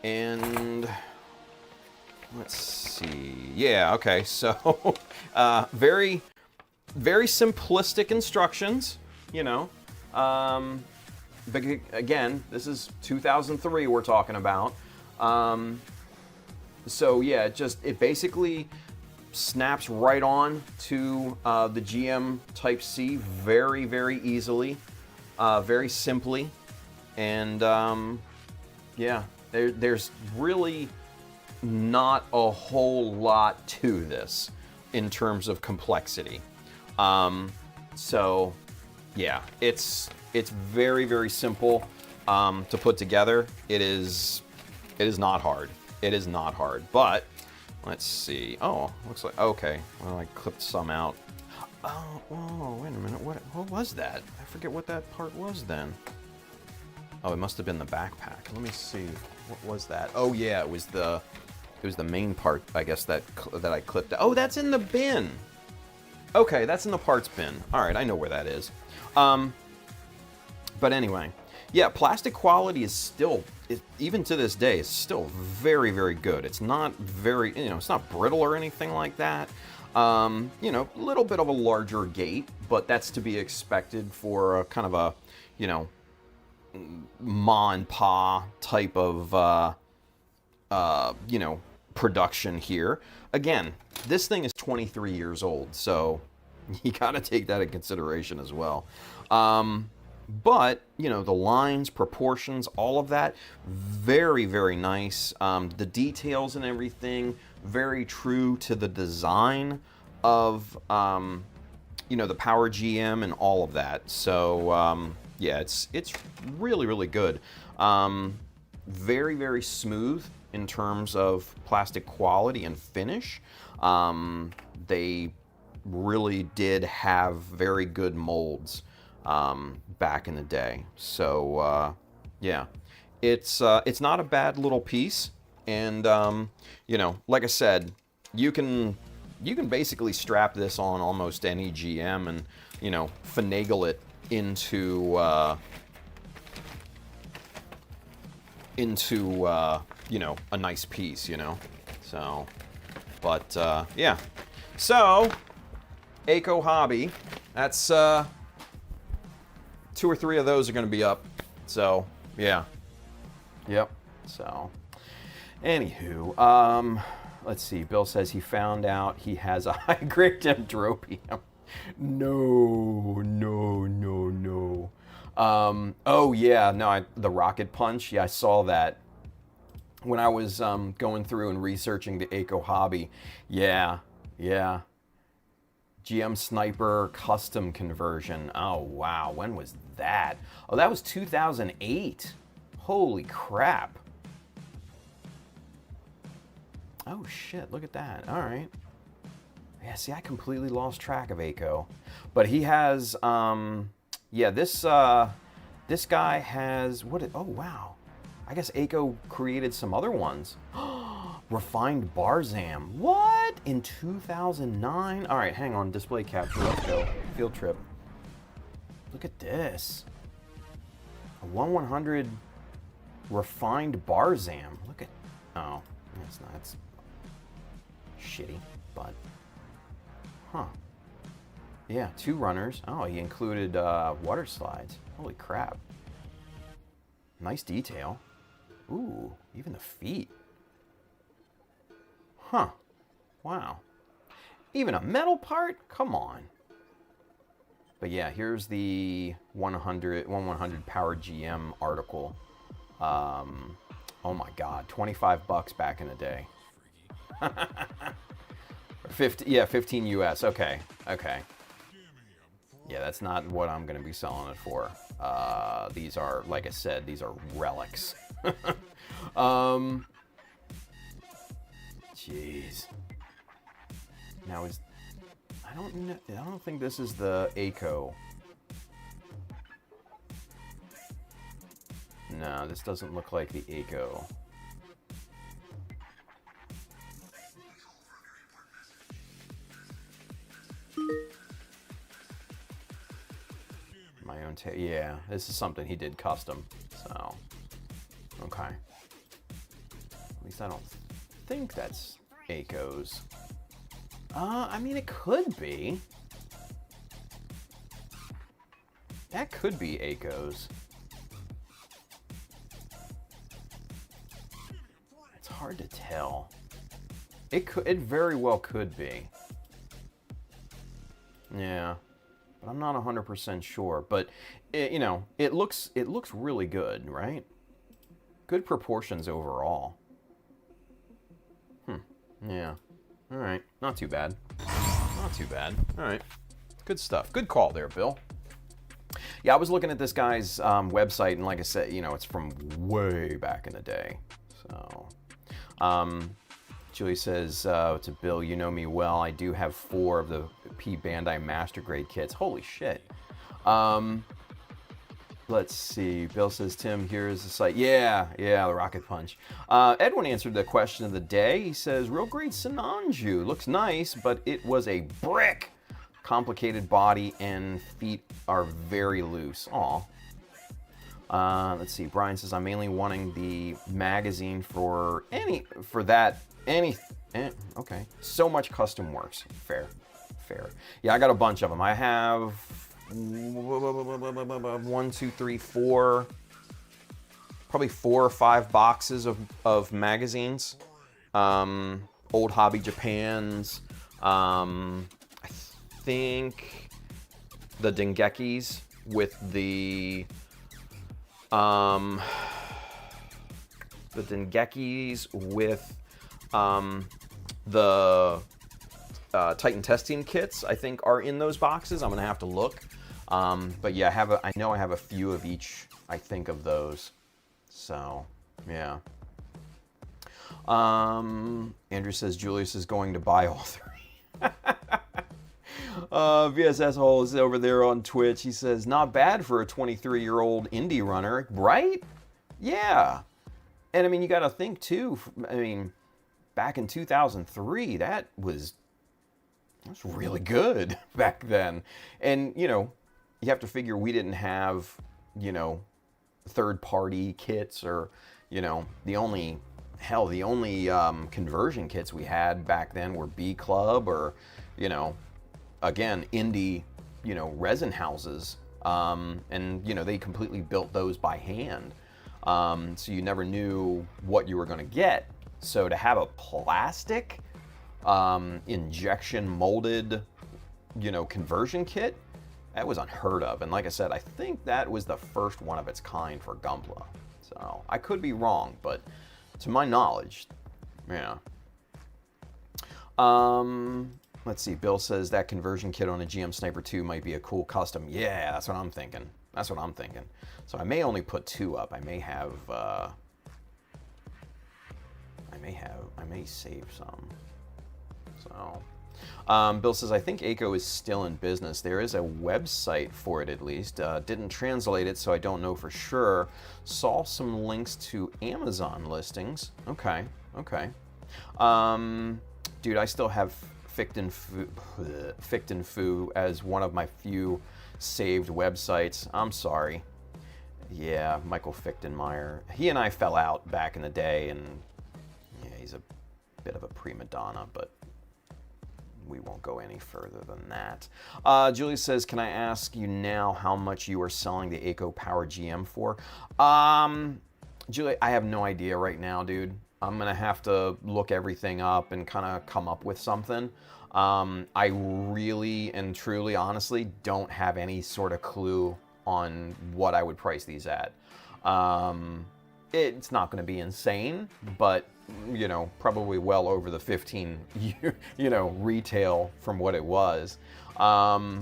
And let's see. Yeah, okay. So very simplistic instructions, you know. But again, this is 2003 we're talking about. So yeah, it basically snaps right on to the GM Type C very, very easily, very simply. And yeah, there's really not a whole lot to this in terms of complexity. So yeah, it's very, very simple to put together. It is not hard. It is not hard. But let's see. Oh, looks like okay. Well, I clipped some out. Oh, wait a minute. What was that? I forget what that part was then. Oh, it must have been the backpack. Let me see. What was that? Oh yeah, it was the main part, I guess, that I clipped. Oh, that's in the bin. Okay, that's in the parts bin. All right, I know where that is. But anyway, yeah, plastic quality is still, even to this day, is still very, very good. It's not very, you know, it's not brittle or anything like that. You know, a little bit of a larger gate, but that's to be expected for a kind of a, you know, ma and pa type of, you know, production here. Again, this thing is 23 years old, so you gotta take that in consideration as well. But, you know, the lines, proportions, all of that, very, very nice. The details and everything, very true to the design. of the Power GM and all of that. So yeah, it's really, really good. Very, very smooth in terms of plastic quality and finish. They really did have very good molds back in the day. So yeah, it's not a bad little piece. And like I said, you can basically strap this on almost any GM and finagle it into a nice piece, So, but yeah. So, Hyaku Hobby. That's 2 or 3 of those are going to be up. So, yeah. Yep. So, anywho, let's see. Bill says he found out he has a high-grade dendrobium. No. Oh yeah, no, the rocket punch. Yeah, I saw that when I was going through and researching the Hyaku Hobby. Yeah. GM Sniper custom conversion. Oh wow, when was that? Oh, that was 2008. Holy crap. Oh shit, look at that. All right. Yeah, see, I completely lost track of Hyaku. But he has, this guy has, oh wow. I guess Hyaku created some other ones. Refined Barzam. What? In 2009? All right, hang on, display capture, let's go. Field trip. Look at this. A 1/100 Refined Barzam. Look at, oh, it's not, it's shitty, but, huh. Yeah, 2 runners. Oh, he included water slides. Holy crap. Nice detail. Ooh, even the feet. Huh. Wow. Even a metal part? Come on. But yeah, here's the 100 Power GM article. Oh my God, $25 back in the day. 15 US. Okay. Yeah, that's not what I'm going to be selling it for. These are, like I said, these are relics. Jeez. Now I don't think this is the Hyaku. No, this doesn't look like the Hyaku. My own yeah, this is something he did custom, so, okay. At least I don't think that's Hyaku's. I mean, it could be. That could be Hyaku's. It's hard to tell. It very well could be. Yeah. But I'm not 100% sure. But it looks really good, right? Good proportions overall. Yeah. All right. Not too bad. Not too bad. All right. Good stuff. Good call there, Bill. Yeah, I was looking at this guy's website, and like I said, it's from way back in the day. So, Julie says to Bill, you know me well. I do have 4 of the P Bandai Master Grade kits. Holy shit. Let's see. Bill says, Tim, here's the site. Yeah, the Rocket Punch. Edwin answered the question of the day. He says, real great Sinanju. Looks nice, but it was a brick. Complicated body and feet are very loose. Aw. Let's see. Brian says, I'm mainly wanting the magazine okay. So much custom works. Fair. Yeah, I got a bunch of them. I have 1, 2, 3, 4, probably 4 or 5 boxes of magazines. Old Hobby Japans. I think the Dengekis with the Titan testing kits, I think, are in those boxes. I'm gonna have to look. But yeah, I know I have a few of each, I think, of those. So, yeah. Andrew says Julius is going to buy all 3. VSS Hole is over there on Twitch. He says, not bad for a 23-year-old indie runner, right? Yeah. And I mean, you got to think too, I mean, back in 2003, that was really good back then. And, you know, you have to figure we didn't have, you know, third-party kits or, you know, the only conversion kits we had back then were B Club or, you know, again, indie, you know, resin houses. And, you know, they completely built those by hand. So you never knew what you were going to get. So to have a plastic injection molded, you know, conversion kit, that was unheard of. And like I said, I think that was the first one of its kind for Gunpla. So I could be wrong, but to my knowledge, yeah. Let's see. Bill says that conversion kit on a GM Sniper 2 might be a cool custom. Yeah, that's what I'm thinking. That's what I'm thinking. So I may only put 2 up. I may save some. So, Bill says, I think ACO is still in business. There is a website for it, at least. Didn't translate it, so I don't know for sure. Saw some links to Amazon listings. Okay. Dude, I still have Fichten Fu as one of my few saved websites. I'm sorry. Yeah, Michael Fichtenmeyer. He and I fell out back in the day, and yeah, he's a bit of a prima donna, but we won't go any further than that. Julie says, can I ask you now how much you are selling the ACO Power GM for? Julie, I have no idea right now, dude. I'm going to have to look everything up and kind of come up with something. I really and truly, honestly, don't have any sort of clue on what I would price these at. It's not going to be insane, but, you know, probably well over the 15, you know, retail from what it was. Yeah,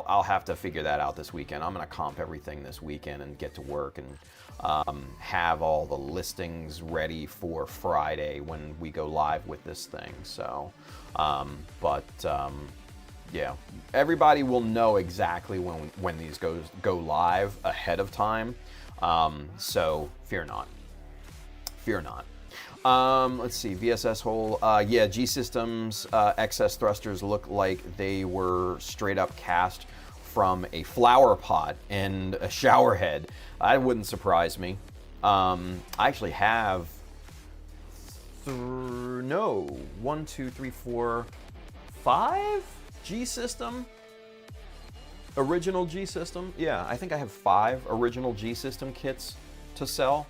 I'll have to figure that out this weekend. I'm going to comp everything this weekend and get to work and have all the listings ready for Friday when we go live with this thing. So, yeah, everybody will know exactly when these go live ahead of time. So fear not. Fear not. Let's see, VSS Hole. Yeah, G-Systems XS thrusters look like they were straight up cast from a flower pot and a shower head. That wouldn't surprise me. I actually have 1, 2, 3, 4, 5 G-System. Original G-System. Yeah, I think I have 5 original G-System kits to sell.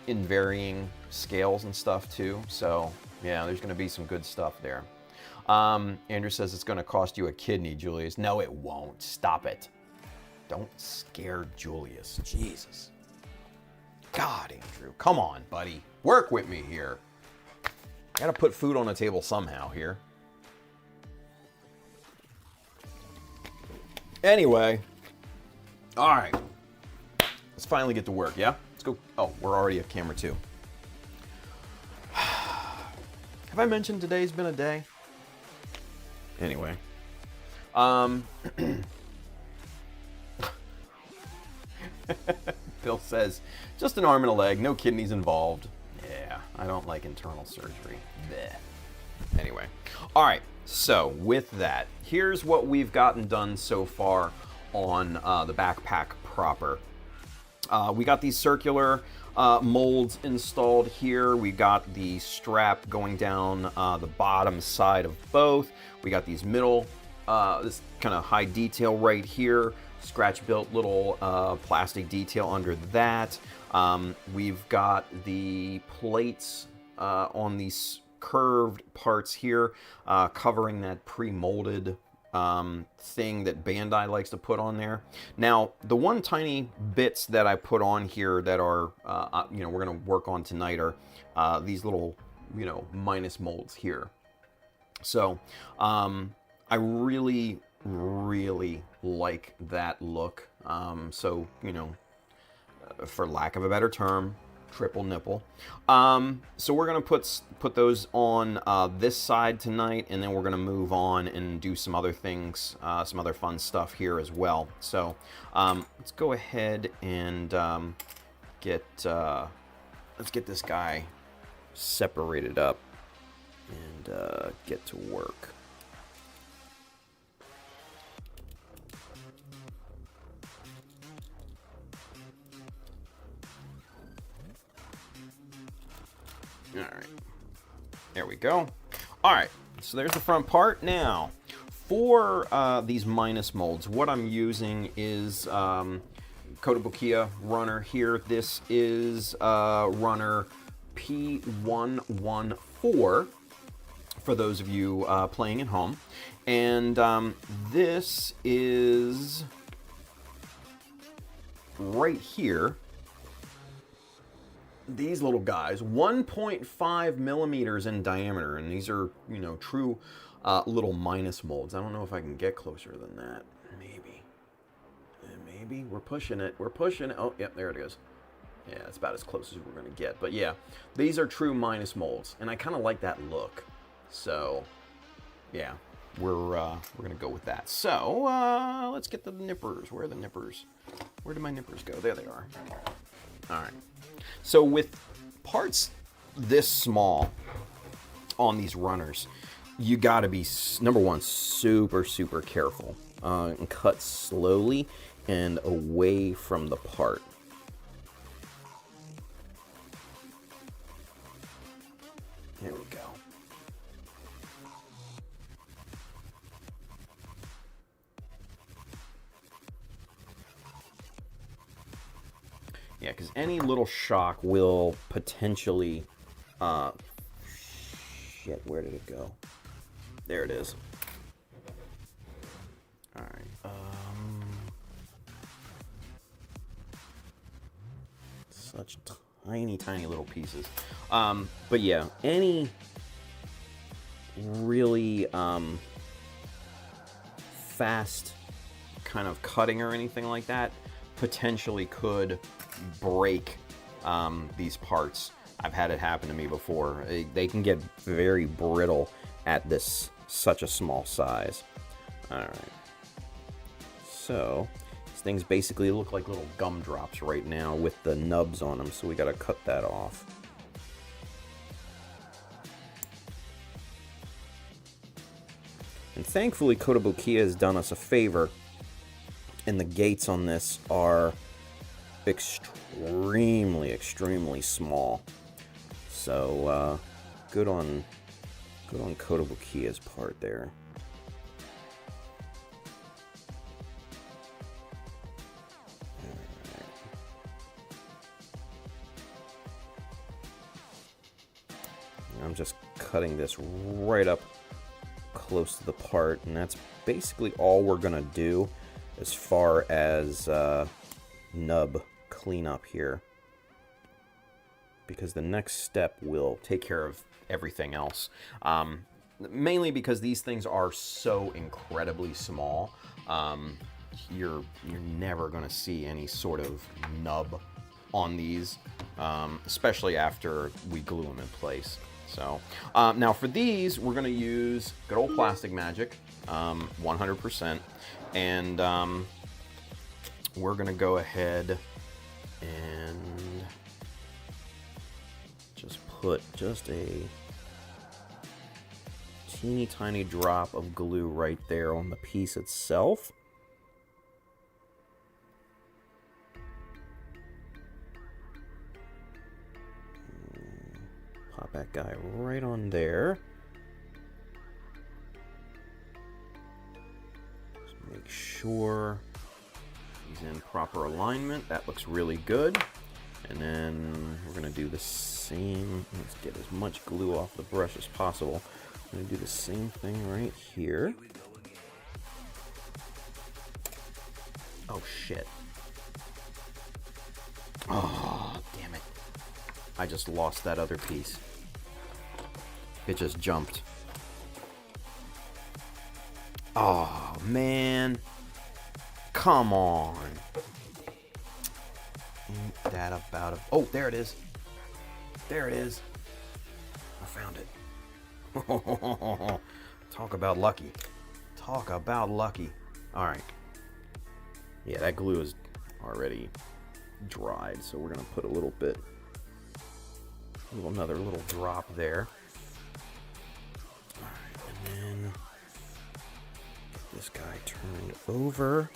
In varying scales and stuff too. So yeah, there's gonna be some good stuff there. Andrew says it's gonna cost you a kidney, Julius. No, it won't. Stop it. Don't scare Julius. Jesus. God, Andrew, come on, buddy. Work with me here. I gotta put food on the table somehow here. Anyway, all right. Let's finally get to work, yeah? Let's go. Oh, we're already at camera 2. Have I mentioned today's been a day? Anyway. Bill says, just an arm and a leg, no kidneys involved. Yeah, I don't like internal surgery. Blech. Anyway. All right, so with that, here's what we've gotten done so far on the backpack proper. We got these circular molds installed here. We got the strap going down the bottom side of both. We got these middle, this kind of high detail right here. Scratch built little plastic detail under that. We've got the plates on these curved parts here covering that pre-molded thing that Bandai likes to put on there. Now, the one tiny bits that I put on here that are, you know, we're going to work on tonight are these little you know, minus molds here. So I really, really like that look. So, you know, for lack of a better term, triple nipple. So we're gonna put those on this side tonight, and then we're gonna move on and do some other things, some other fun stuff here as well. So let's go ahead and let's get this guy separated up and get to work. All right, there we go. All right, so there's the front part. Now, for these minus molds, what I'm using is Kotobukiya runner here. This is runner P114 for those of you playing at home. And this is right here. These little guys, 1.5 millimeters in diameter, and these are, you know, true little minus molds. I don't know if I can get closer than that. Maybe we're pushing it. We're pushing it. Oh, yep, there it is. Yeah, it's about as close as we're gonna get. But yeah, these are true minus molds, and I kind of like that look. So yeah, we're gonna go with that. So let's get the nippers. Where are the nippers? Where did my nippers go? There they are. All right. So with parts this small on these runners, you got to be, number one, super, super careful and cut slowly and away from the part. There we go. Yeah, because any little shock will potentially... shit, where did it go? There it is. All right. Such tiny, tiny little pieces. But yeah, any really fast kind of cutting or anything like that potentially could break these parts. I've had it happen to me before. They can get very brittle at this such a small size. All right. So these things basically look like little gumdrops right now with the nubs on them, so we got to cut that off. And thankfully Kotobukiya has done us a favor, and the gates on this are extremely, extremely small. So good on Kotobukiya's part there. I'm just cutting this right up close to the part, and that's basically all we're gonna do as far as nub cleanup here, because the next step will take care of everything else. Mainly because these things are so incredibly small, you're never gonna see any sort of nub on these, especially after we glue them in place. So now for these, we're gonna use good old plastic magic, 100%, and we're gonna go ahead and just put just a teeny tiny drop of glue right there on the piece itself. Pop that guy right on there. Just make sure he's in proper alignment. That looks really good. And then we're gonna do the same. Let's get as much glue off the brush as possible. I'm gonna do the same thing right here. Oh shit. Oh, damn it. I just lost that other piece. It just jumped. Oh, man. Come on. Ain't that about it? Oh, there it is. There it is. I found it. Talk about lucky. Talk about lucky. All right. Yeah, that glue is already dried, so we're gonna put a little bit, another little drop there. All right, and then get this guy turned over.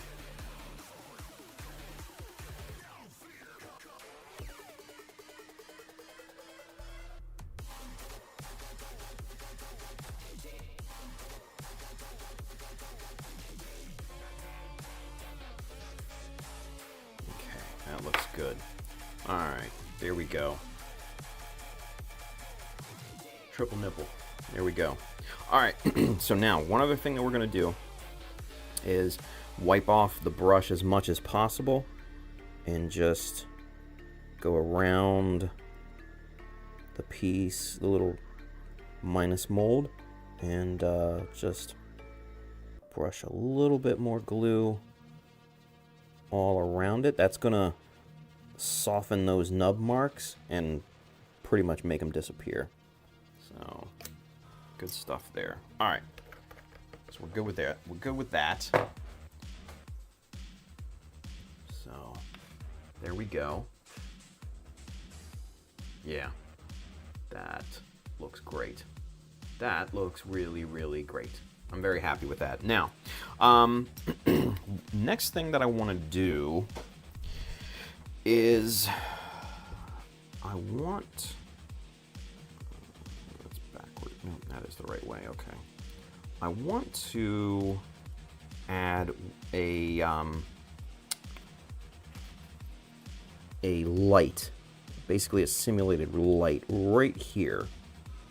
That looks good. All right, there we go. Triple nipple. There we go. All right, so now one other thing that we're gonna do is wipe off the brush as much as possible and just go around the piece, the little minus mold, and just brush a little bit more glue all around it. That's gonna soften those nub marks and pretty much make them disappear. So good stuff there. All right, so we're good with that. We're good with that. So there we go. Yeah, that looks great. That looks really, really great. I'm very happy with that. Now, next thing that I want to do is I want, that's backward. No, that is the right way. Okay. I want to add a light, basically a simulated light right here,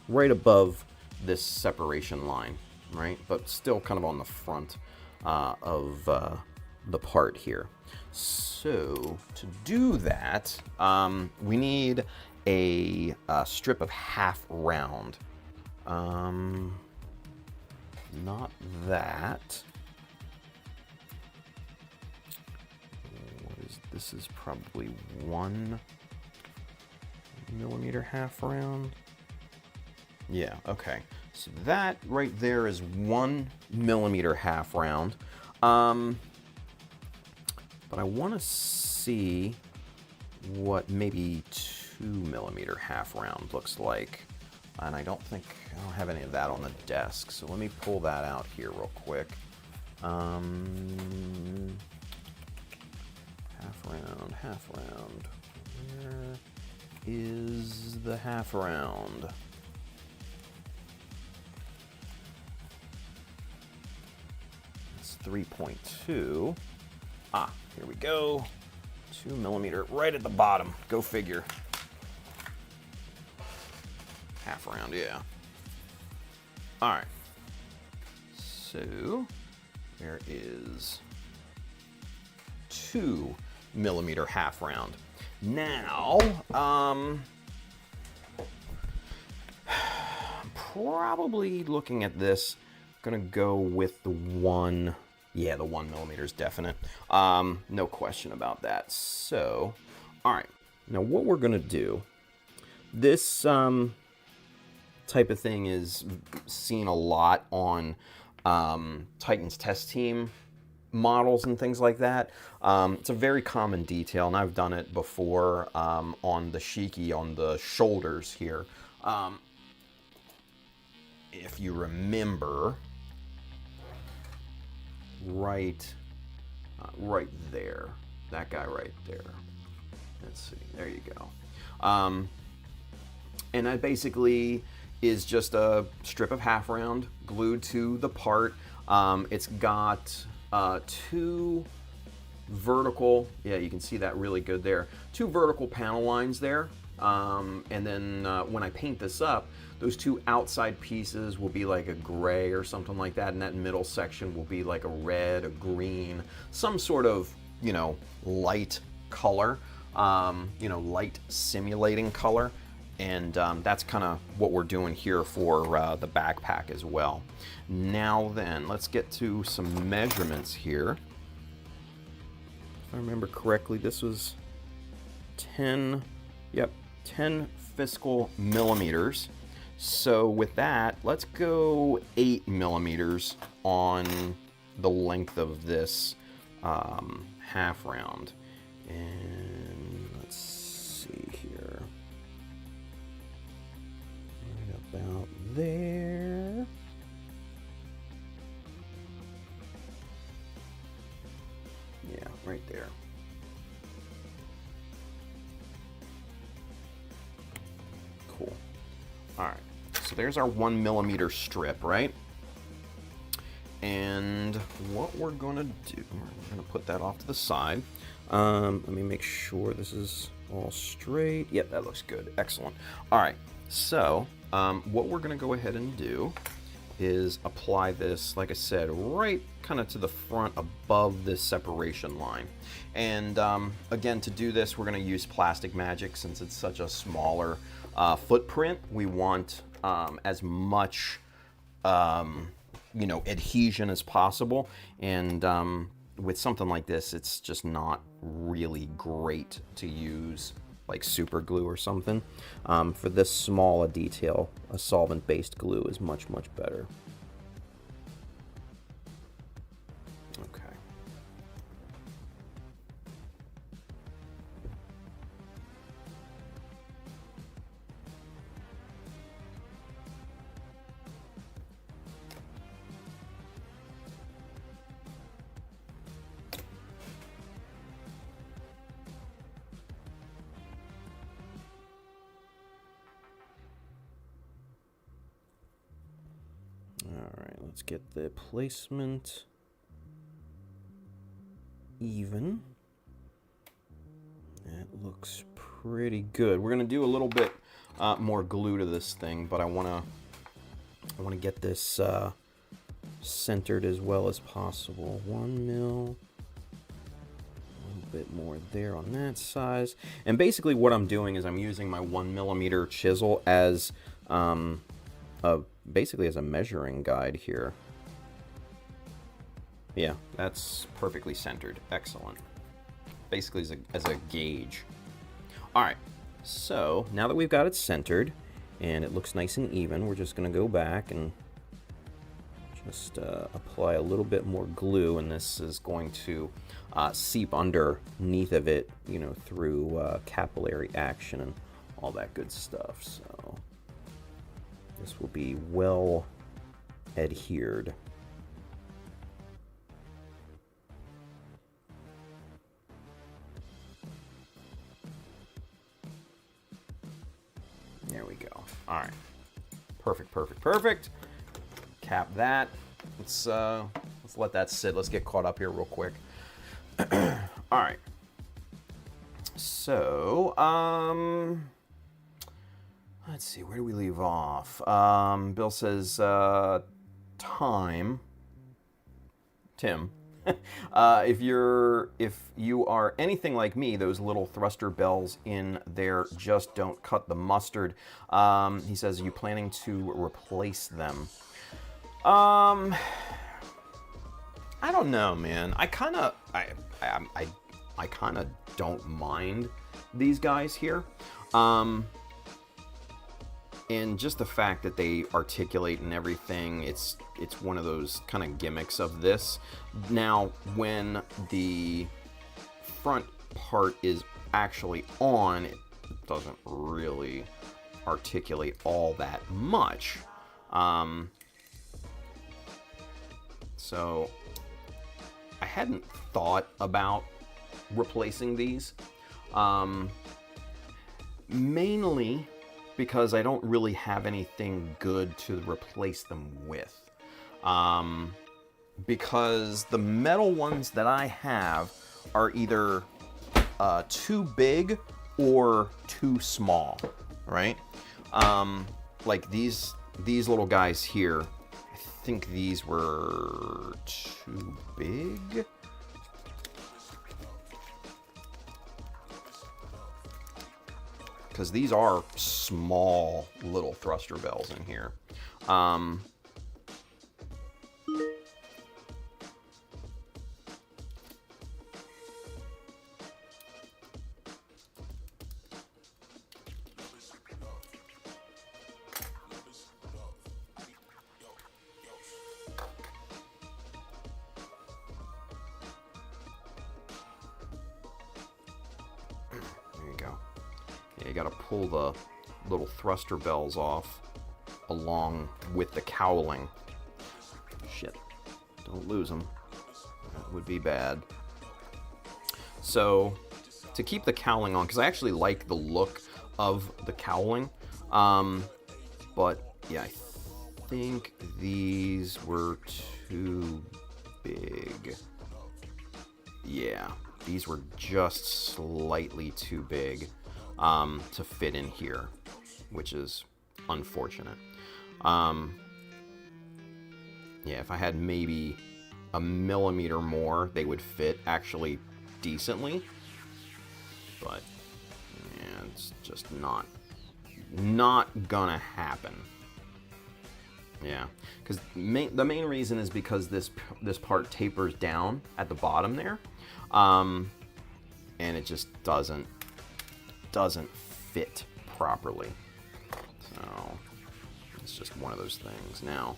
right above this separation line. Right, but still kind of on the front of the part here. So to do that, we need a strip of half round. Not that. What is this? Is probably 1 millimeter half round. Yeah. Okay. So that right there is 1 millimeter half round. But I want to see what maybe 2 millimeter half round looks like. And I don't have any of that on the desk. So let me pull that out here real quick. Half round. Where is the half round? It's 3.2. Ah, here we go. 2 millimeter right at the bottom. Go figure. Half round, yeah. All right. So there is 2 millimeter half round. Now, probably looking at this, gonna go with the 1. Yeah, the 1 millimeter is definite. No question about that. So, all right. Now what we're gonna do, this type of thing is seen a lot on Titan's test team models and things like that. It's a very common detail, and I've done it before on the Shiki, on the shoulders here. If you remember, right there, that guy right there. Let's see, there you go. And that basically is just a strip of half round glued to the part. It's got 2 vertical, yeah, you can see that really good there. 2 vertical panel lines there. And then when I paint this up, those 2 outside pieces will be like a gray or something like that, and that middle section will be like a red, a green, some sort of, you know, light color, you know, light simulating color. And that's kind of what we're doing here for the backpack as well. Now then, let's get to some measurements here. If I remember correctly, this was 10 fiscal millimeters. So with that, let's go 8 millimeters on the length of this half round. And let's see here. Right about there. Yeah, right there. Cool. All right, so there's our 1 millimeter strip, right? And what we're gonna do, we're gonna put that off to the side. Let me make sure this is all straight. Yep, that looks good. Excellent. All right, so what we're gonna go ahead and do is apply this, like I said, right kind of to the front above this separation line. And again, to do this, we're gonna use Plastic Magic since it's such a smaller footprint. We want as much adhesion as possible. And with something like this, it's just not really great to use like super glue or something. For this small a detail, a solvent-based glue is much, much better. Okay. Alright, let's get the placement even. That looks pretty good. We're gonna do a little bit more glue to this thing, but I wanna get this centered as well as possible. 1 mil. A little bit more there on that size. And basically what I'm doing is I'm using my 1 millimeter chisel as basically as a measuring guide here. Yeah, that's perfectly centered. Excellent. Basically as a gauge. All right, so now that we've got it centered and it looks nice and even, we're just gonna go back and just apply a little bit more glue, and this is going to seep underneath of it, you know, through capillary action and all that good stuff. So this will be well adhered. There we go. All right. Perfect, perfect, perfect. Cap that. Let's let that sit. Let's get caught up here real quick. All right. So, let's see, where do we leave off? Bill says, Tim, if you are anything like me, those little thruster bells in there just don't cut the mustard. He says, are you planning to replace them? I don't know, man. I kind of don't mind these guys here. And just the fact that they articulate and everything, it's one of those kind of gimmicks of this. Now, when the front part is actually on, it doesn't really articulate all that much. So I hadn't thought about replacing these, mainly because I don't really have anything good to replace them with. Because the metal ones that I have are either too big or too small, right? Like these little guys here, I think these were too big. because these are small little thruster bells in here. You gotta pull the little thruster bells off along with the cowling. Shit, don't lose them. That would be bad. So, to keep the cowling on, because I actually like the look of the cowling, but yeah, I think these were too big. Yeah, these were just slightly too big to fit in here, which is unfortunate. Yeah, if I had maybe a millimeter more, they would fit actually decently. But yeah, it's just not gonna happen. Yeah, because the main reason is because this part tapers down at the bottom there, and it just doesn't fit properly. So it's just one of those things. Now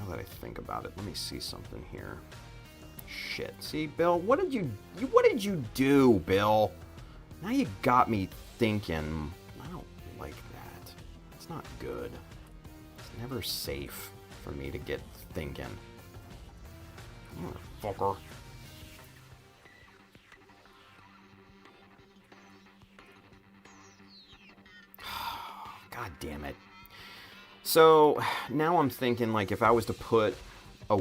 that I think about it, let me see something here. Shit. See, Bill, what did you do, Bill? Now you got me thinking. I don't like that. It's not good. It's never safe for me to get thinking. Motherfucker. God damn it. So now I'm thinking, like, if I was to put a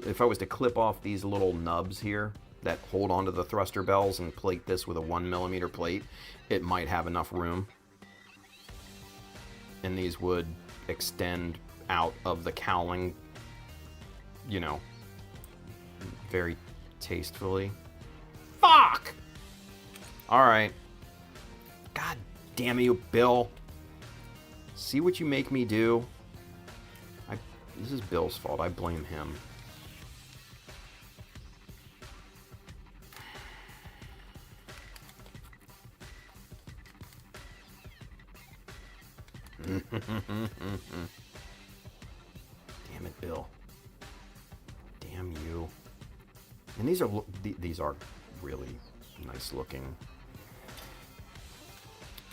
if I was to clip off these little nubs here that hold onto the thruster bells and plate this with a 1mm plate, it might have enough room. And these would extend out of the cowling, you know, very tastefully. Fuck! Alright. God damn you, Bill. See what you make me do? This is Bill's fault. I blame him. Damn it, Bill. Damn you. And these are really nice looking.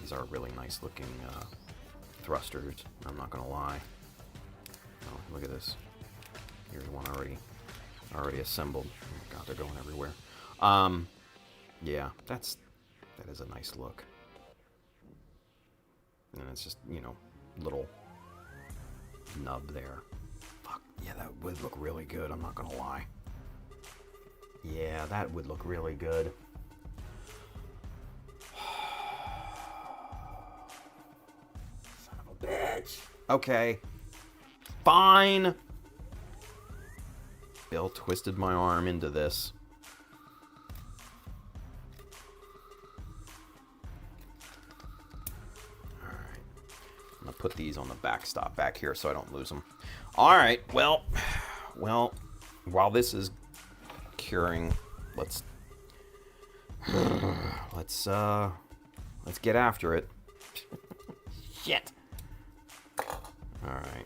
These are really nice looking thrusters. I'm not gonna lie. Oh, look at this. Here's one already assembled. Oh God, they're going everywhere. Yeah, that is a nice look. And it's just, you know, little nub there. Fuck, yeah, that would look really good, I'm not gonna lie. Yeah, that would look really good. Son of a bitch. Okay. Fine. Bill twisted my arm into this. Alright. I'm going to put these on the backstop back here so I don't lose them. Alright, well, while this is curing, let's get after it. Shit. Alright.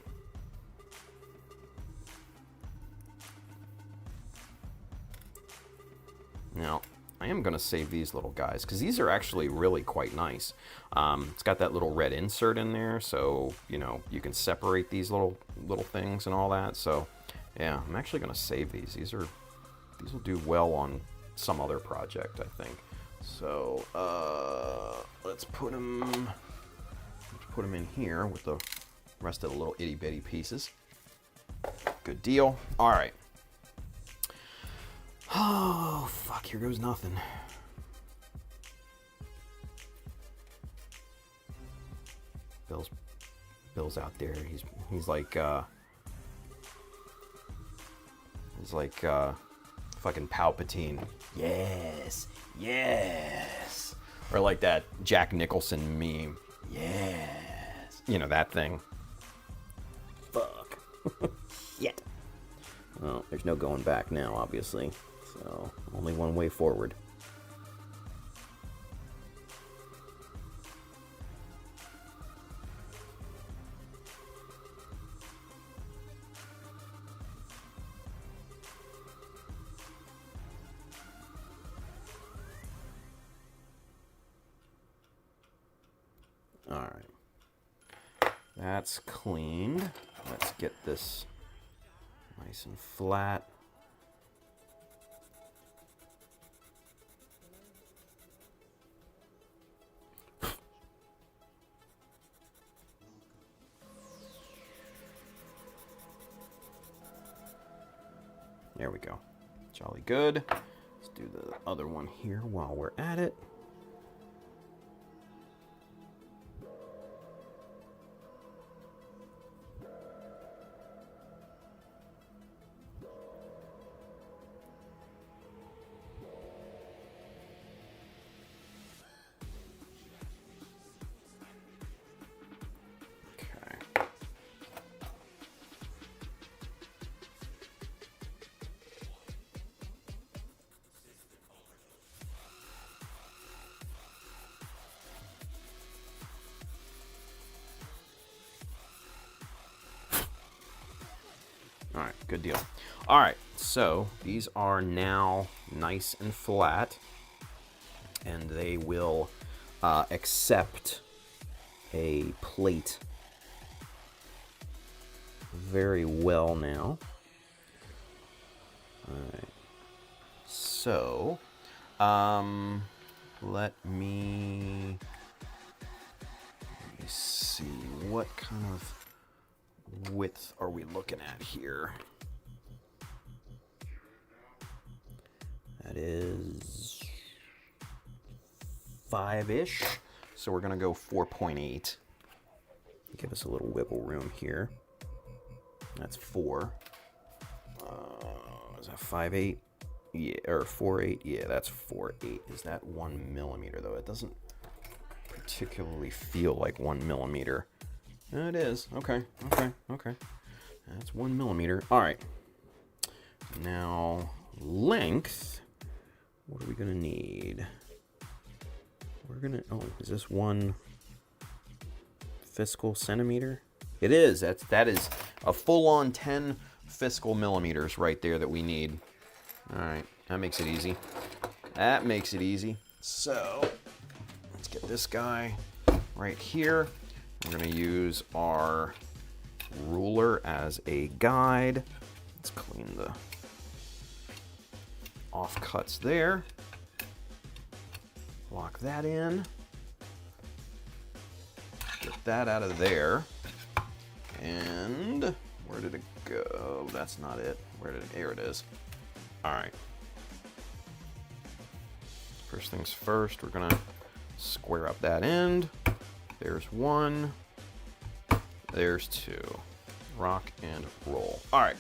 Now, I am going to save these little guys, because these are actually really quite nice. It's got that little red insert in there, so, you know, you can separate these little things and all that. So, yeah, I'm actually going to save these. These will do well on some other project, I think. So, let's put them in here with the rest of the little itty-bitty pieces. Good deal. All right. Oh, fuck, here goes nothing. Bill's out there. He's like fucking Palpatine. Yes. Yes. Or like that Jack Nicholson meme. Yes. You know, that thing. Fuck. Yet. Well, there's no going back now, obviously. So, only one way forward. All right. That's cleaned. Let's get this nice and flat. There we go. Jolly good. Let's do the other one here while we're at it. All right, good deal. All right, so these are now nice and flat, and they will accept a plate very well now. All right, so let me see, what kind of width are we looking at here? That is 5-ish. So we're gonna go 4.8. Give us a little wiggle room here. That's 4. Is that 5.8? Yeah, or 4.8? Yeah, that's 4.8. Is that 1 millimeter though? It doesn't particularly feel like 1 millimeter. It is. Okay. That's 1 millimeter. All right. Now, length. What are we gonna need? We're gonna. Oh, is this 1 fiscal centimeter? It is. That is a full-on 10 fiscal millimeters right there that we need. All right. That makes it easy. That makes it easy. So, let's get this guy right here. We're going to use our ruler as a guide. Let's clean the offcuts there. Lock that in. Get that out of there. And where did it go? That's not it. Where did it? Here it is. All right. First things first, we're going to square up that end. There's 1. There's 2. Rock and roll. All right.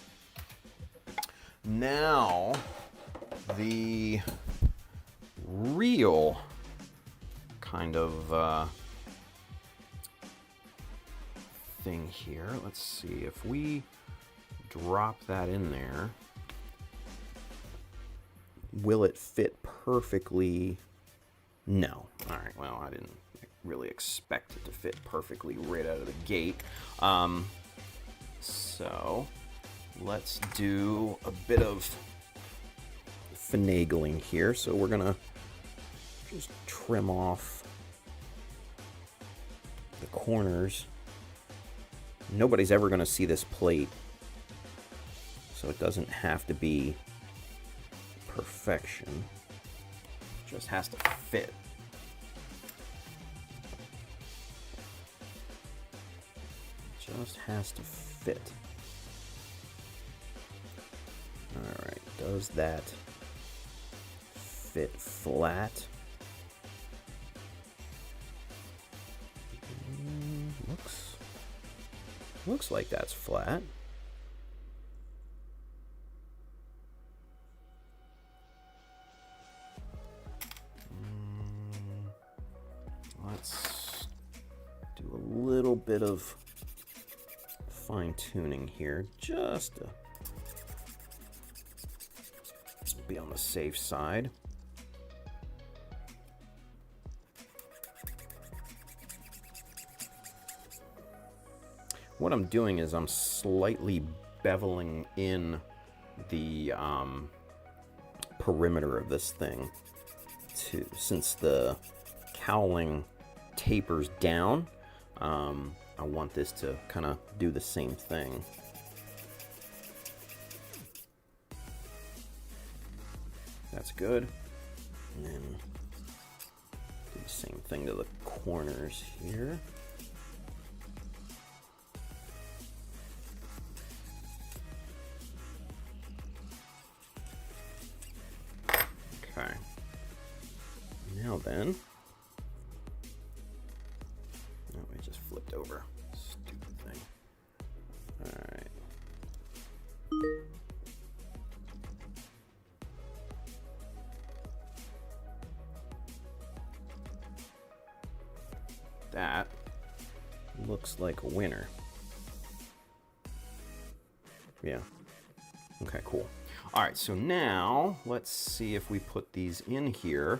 Now, the real kind of thing here. Let's see if we drop that in there. Will it fit perfectly? No. All right. Well, I didn't really expect it to fit perfectly right out of the gate. So let's do a bit of finagling here. So we're gonna just trim off the corners. Nobody's ever gonna see this plate, so it doesn't have to be perfection. It just has to fit. Just has to fit. All right, does that fit flat? Looks like that's flat. bit of fine tuning here, just to be on the safe side. What I'm doing is I'm slightly beveling in the perimeter of this thing since the cowling tapers down. I want this to kind of do the same thing. That's good. And then do the same thing to the corners here. Okay. Now then, oh, I just flipped over. Stupid thing. All right. That looks like a winner. Yeah. Okay, cool. All right, so now let's see if we put these in here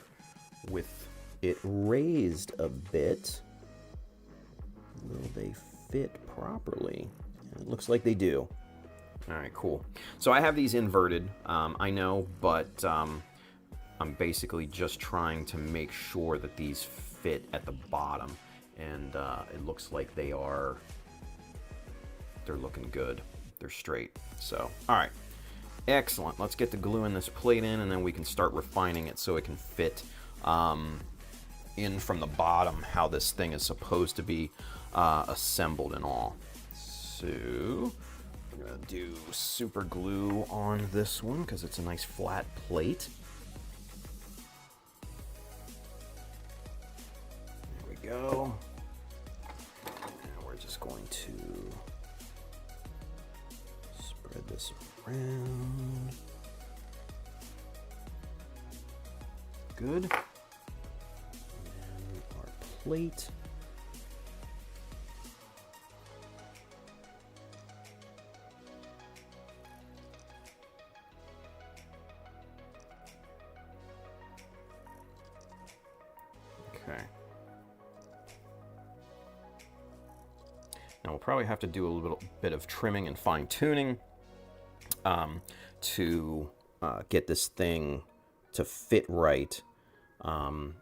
with it raised a bit. Will they fit properly? It looks like they do. All right, cool. So I have these inverted, I know, but I'm basically just trying to make sure that these fit at the bottom. And it looks like they're looking good. They're straight. So, all right. Excellent. Let's get the glue in this plate in, and then we can start refining it so it can fit in from the bottom how this thing is supposed to be assembled and all. So we're going to do super glue on this one because it's a nice flat plate. There we go. And we're just going to spread this around. Good. And our plate. Okay. Now we'll probably have to do a little bit of trimming and fine tuning to get this thing to fit right, to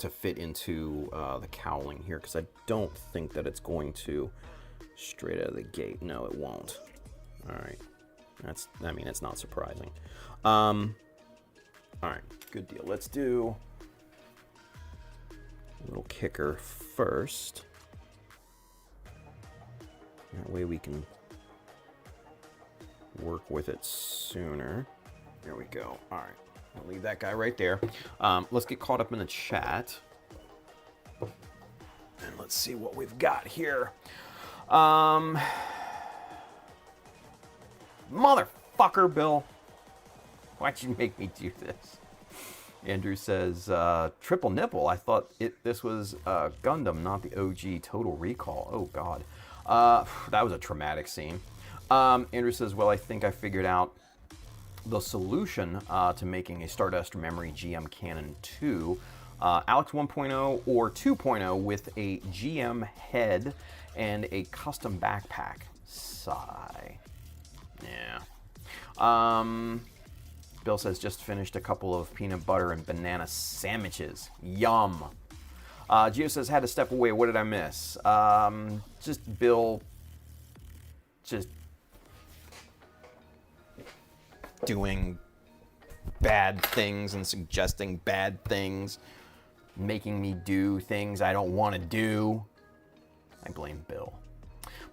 fit into the cowling here, because I don't think that it's going to straight out of the gate. No, it won't. All right, I mean, it's not surprising. All right, good deal. Let's do a little kicker first. That way we can work with it sooner. There we go. All right, I'll leave that guy right there. Let's get caught up in the chat. And let's see what we've got here. Motherfucker, Bill. Why'd you make me do this? Andrew says, triple nipple. I thought this was Gundam, not the OG Total Recall. Oh, God. That was a traumatic scene. Andrew says, well, I think I figured out the solution to making a Stardust Memory GM Cannon 2. Alex 1.0 or 2.0 with a GM head and a custom backpack. Sigh. Yeah. Bill says, just finished a couple of peanut butter and banana sandwiches. Yum. Gio says, had to step away. What did I miss? Just Bill just doing bad things and suggesting bad things, making me do things I don't want to do. I blame Bill.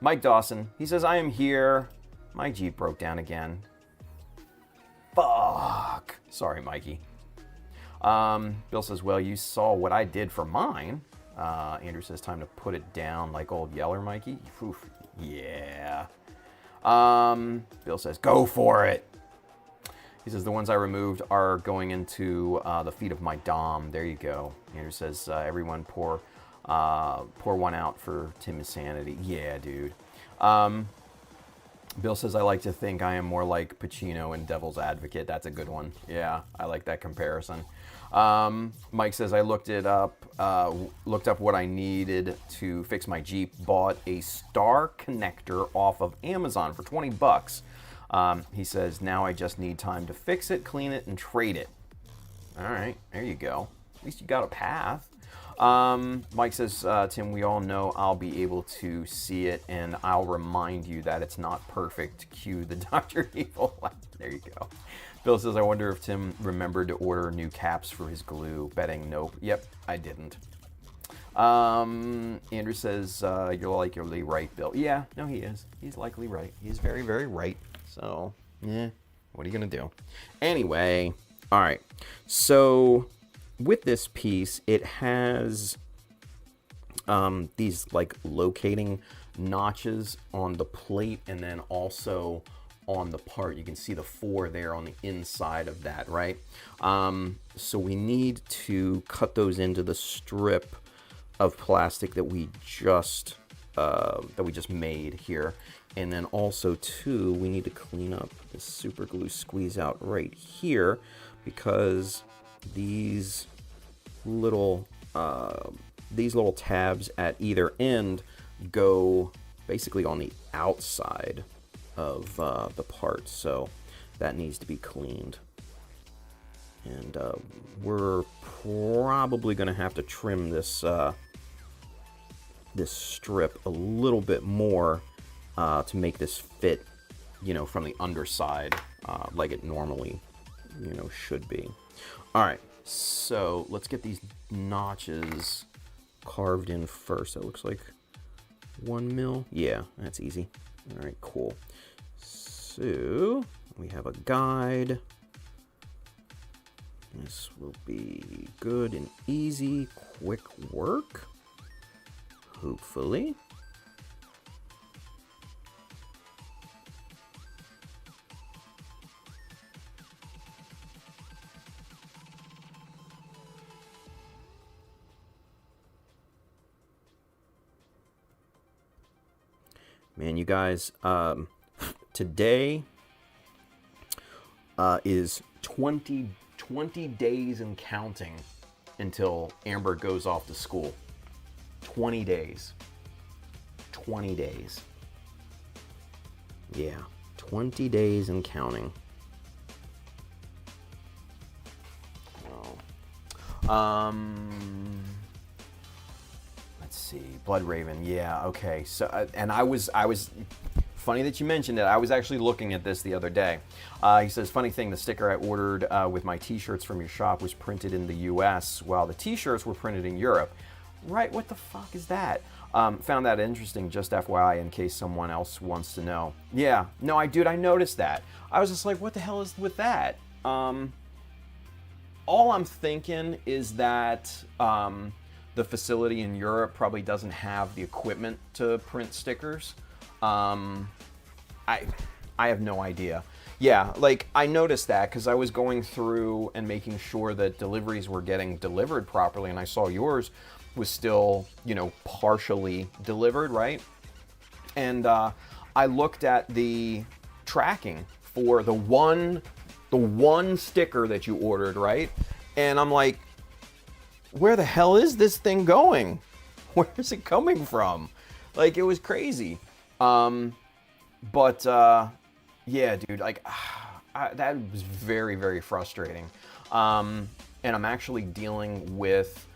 Mike Dawson, he says, I am here. My Jeep broke down again. Fuck. Sorry, Mikey. Bill says, well, you saw what I did for mine. Andrew says, time to put it down like old Yeller, Mikey. Oof. Yeah. Bill says, go for it. He says, the ones I removed are going into the feet of my Dom. There you go. Andrew says, everyone pour Pour one out for Tim Insanity. Yeah, dude. Bill says, I like to think I am more like Pacino in Devil's Advocate. That's a good one. Yeah, I like that comparison. Mike says, I looked up what I needed to fix my Jeep. Bought a star connector off of Amazon for 20 bucks. He says, now I just need time to fix it, clean it, and trade it. All right, there you go. At least you got a path. Mike says, Tim, we all know I'll be able to see it, and I'll remind you that it's not perfect. Cue the Dr. Evil. There you go. Bill says, I wonder if Tim remembered to order new caps for his glue. Betting nope. Yep, I didn't. Andrew says, you're likely right, Bill. Yeah, no, he is. He's likely right. He's very, very right. So, yeah, what are you going to do? Anyway, all right. So with this piece, it has these like locating notches on the plate and then also on the part. You can see the 4 there on the inside of that, right? So we need to cut those into the strip of plastic that we just made here. And then also too, we need to clean up this super glue squeeze out right here, because these little tabs at either end go basically on the outside of the part, so that needs to be cleaned. And we're probably going to have to trim this this strip a little bit more to make this fit, from the underside like it normally, should be. All right, so let's get these notches carved in first. That looks like 1 mil. Yeah, that's easy. All right, cool. So we have a guide. This will be good and easy, quick work, hopefully. Man, you guys, today is 20 days and counting until Amber goes off to school. 20 days. 20 days. Yeah, 20 days and counting. Oh. Let's see, Blood Raven. Yeah, okay. So, and I was funny that you mentioned it. I was actually looking at this the other day. He says, funny thing, the sticker I ordered with my t-shirts from your shop was printed in the US, while the t-shirts were printed in Europe. Right, what the fuck is that? Found that interesting, just FYI, in case someone else wants to know. Yeah, no, I noticed that. I was just like, what the hell is with that? All I'm thinking is that the facility in Europe probably doesn't have the equipment to print stickers. I have no idea. Yeah, like I noticed that because I was going through and making sure that deliveries were getting delivered properly, and I saw yours was still, partially delivered, right? And I looked at the tracking for the one sticker that you ordered, right? And I'm like, where the hell is this thing going? Where is it coming from? Like, it was crazy. But yeah, dude, like that was very, very frustrating. And I'm actually dealing with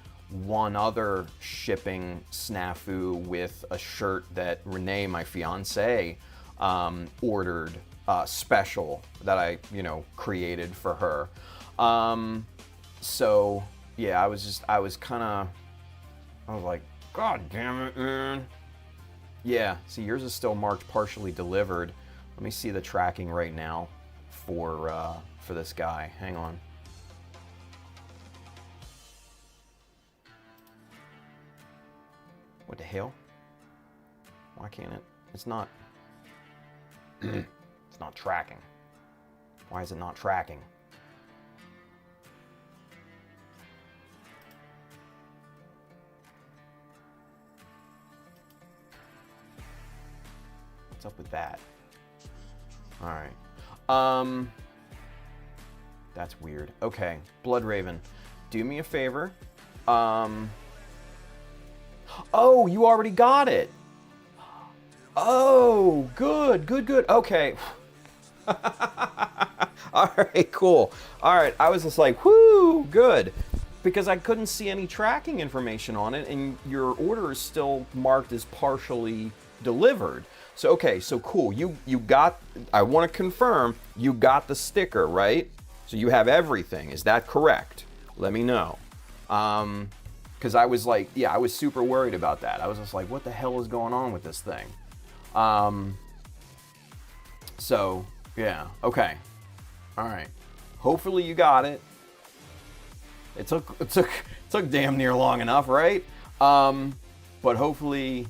one other shipping snafu with a shirt that Renee, my fiance, ordered special that I, created for her. So yeah, I was like, God damn it, man. Yeah, see, yours is still marked partially delivered. Let me see the tracking right now for this guy. Hang on. What the hell? Why can't it? It's not. It's not tracking. Why is it not tracking? What's up with that? All right. That's weird. Okay, Blood Raven, do me a favor. Oh, you already got it. Oh, good, good, good. Okay. All right, cool. All right, I was just like, whoo, good. Because I couldn't see any tracking information on it, and your order is still marked as partially delivered. So, okay, so cool. You got, I want to confirm, you got the sticker, right? So you have everything. Is that correct? Let me know. Because I was like, yeah, I was super worried about that. I was just like, what the hell is going on with this thing? So, yeah, okay. All right. Hopefully you got it. It took damn near long enough, right? But hopefully,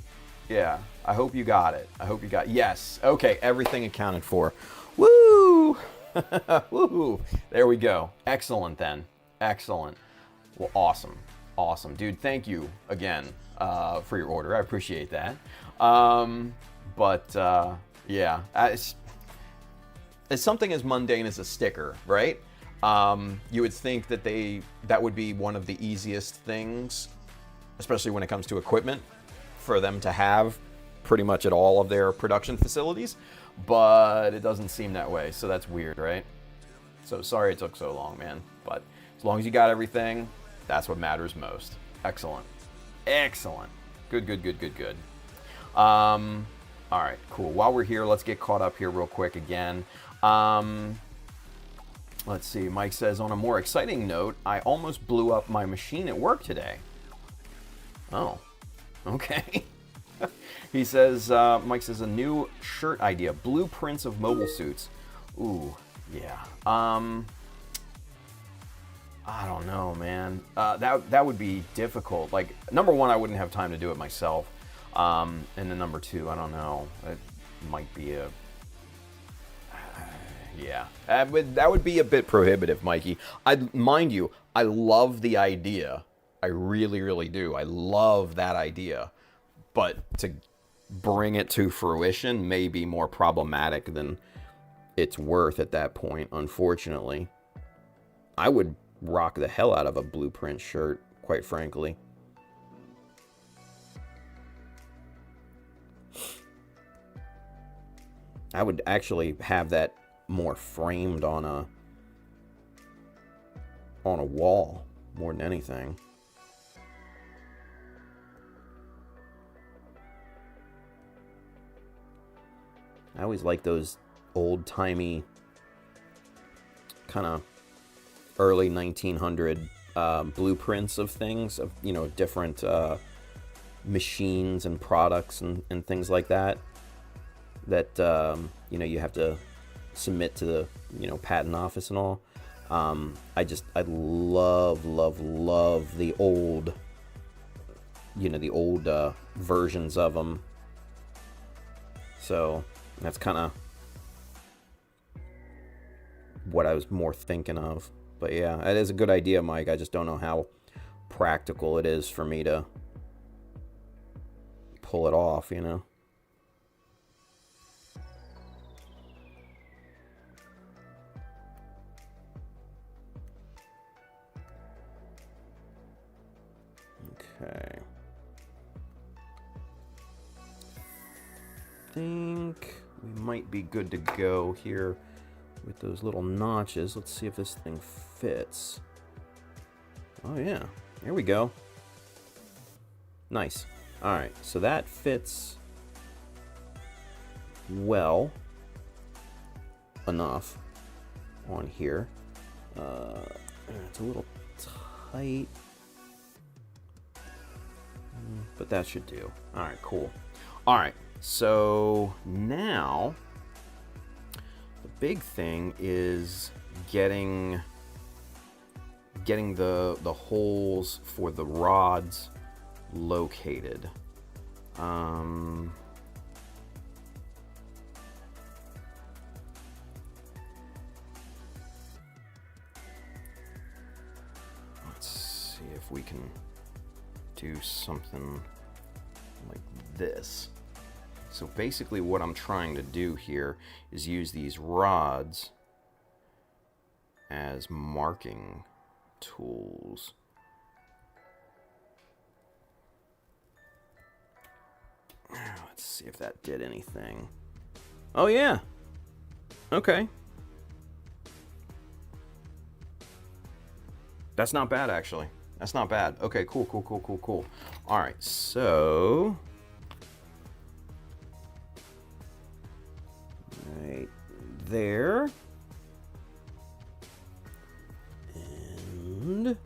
yeah, I hope you got it. I hope you got, yes. Okay, everything accounted for. Woo! Woo! There we go. Excellent then. Excellent. Well, awesome. Awesome. Dude, thank you again for your order. I appreciate that. Yeah, it's something as mundane as a sticker, right? You would think that that would be one of the easiest things, especially when it comes to equipment, for them to have pretty much at all of their production facilities, but it doesn't seem that way, so that's weird, right? So sorry it took so long, man, but as long as you got everything, that's what matters most. Excellent. Excellent. Good, good, good, good, good. All right, cool. While we're here, let's get caught up here real quick again. Let's see, Mike says, on a more exciting note, I almost blew up my machine at work today. Oh, okay. He says, Mike says, a new shirt idea, blueprints of mobile suits. Ooh, yeah. I don't know, man. That would be difficult. Like, number one, I wouldn't have time to do it myself. And then number two, I don't know. It might be a... yeah, that would be a bit prohibitive, Mikey. Mind you, I love the idea. I really, really do. I love that idea. But to bring it to fruition may be more problematic than it's worth at that point, unfortunately. I would rock the hell out of a blueprint shirt, quite frankly. I would actually have that more framed on a wall more than anything. I always like those old-timey kind of early 1900 blueprints of things, of, you know, different machines and products and things like that you know, you have to submit to the, you know, patent office and all. I love the old, you know, the old versions of them. So that's kind of what I was more thinking of. But yeah, it is a good idea, Mike. I just don't know how practical it is for me to pull it off, you know. Okay. Think we might be good to go here with those little notches. Let's see if this thing fits. Oh yeah, here we go. Nice. All right, so that fits well enough on here. It's a little tight, but that should do. All right, cool. All right, so now the big thing is getting the holes for the rods located. Let's see if we can do something like this. So basically what I'm trying to do here is use these rods as marking tools. Let's see if that did anything. Oh yeah. Okay. That's not bad, actually. That's not bad. Okay, cool, cool, cool, cool, cool. All right, so right there. And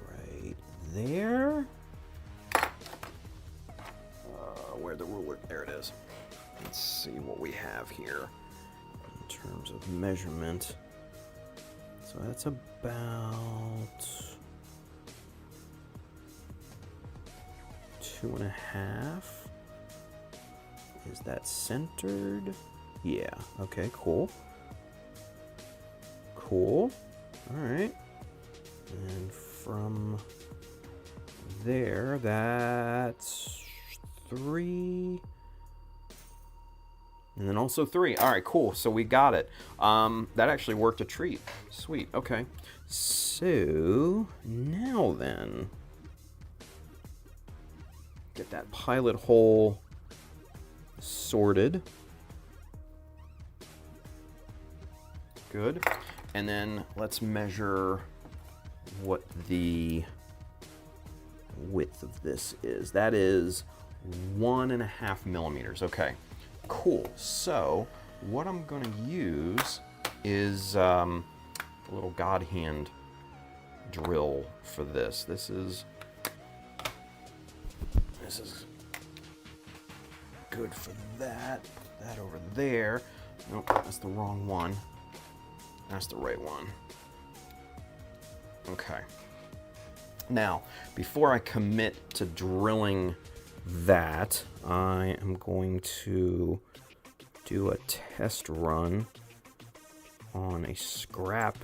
right there. Where the ruler? There it is. Let's see what we have here in terms of measurement. So that's about 2.5. Is that centered? Yeah. Okay, cool. Cool. All right. And from there, that's 3. And then also 3. All right, cool. So we got it. That actually worked a treat. Sweet. Okay. So now then, get that pilot hole sorted. Good. And then let's measure what the width of this is. That is 1.5 millimeters. Okay. Cool. So what I'm going to use is a little God hand drill for this. This is good for that. That over there. Nope, that's the wrong one. That's the right one. Okay. Now, before I commit to drilling that, I am going to do a test run on a scrap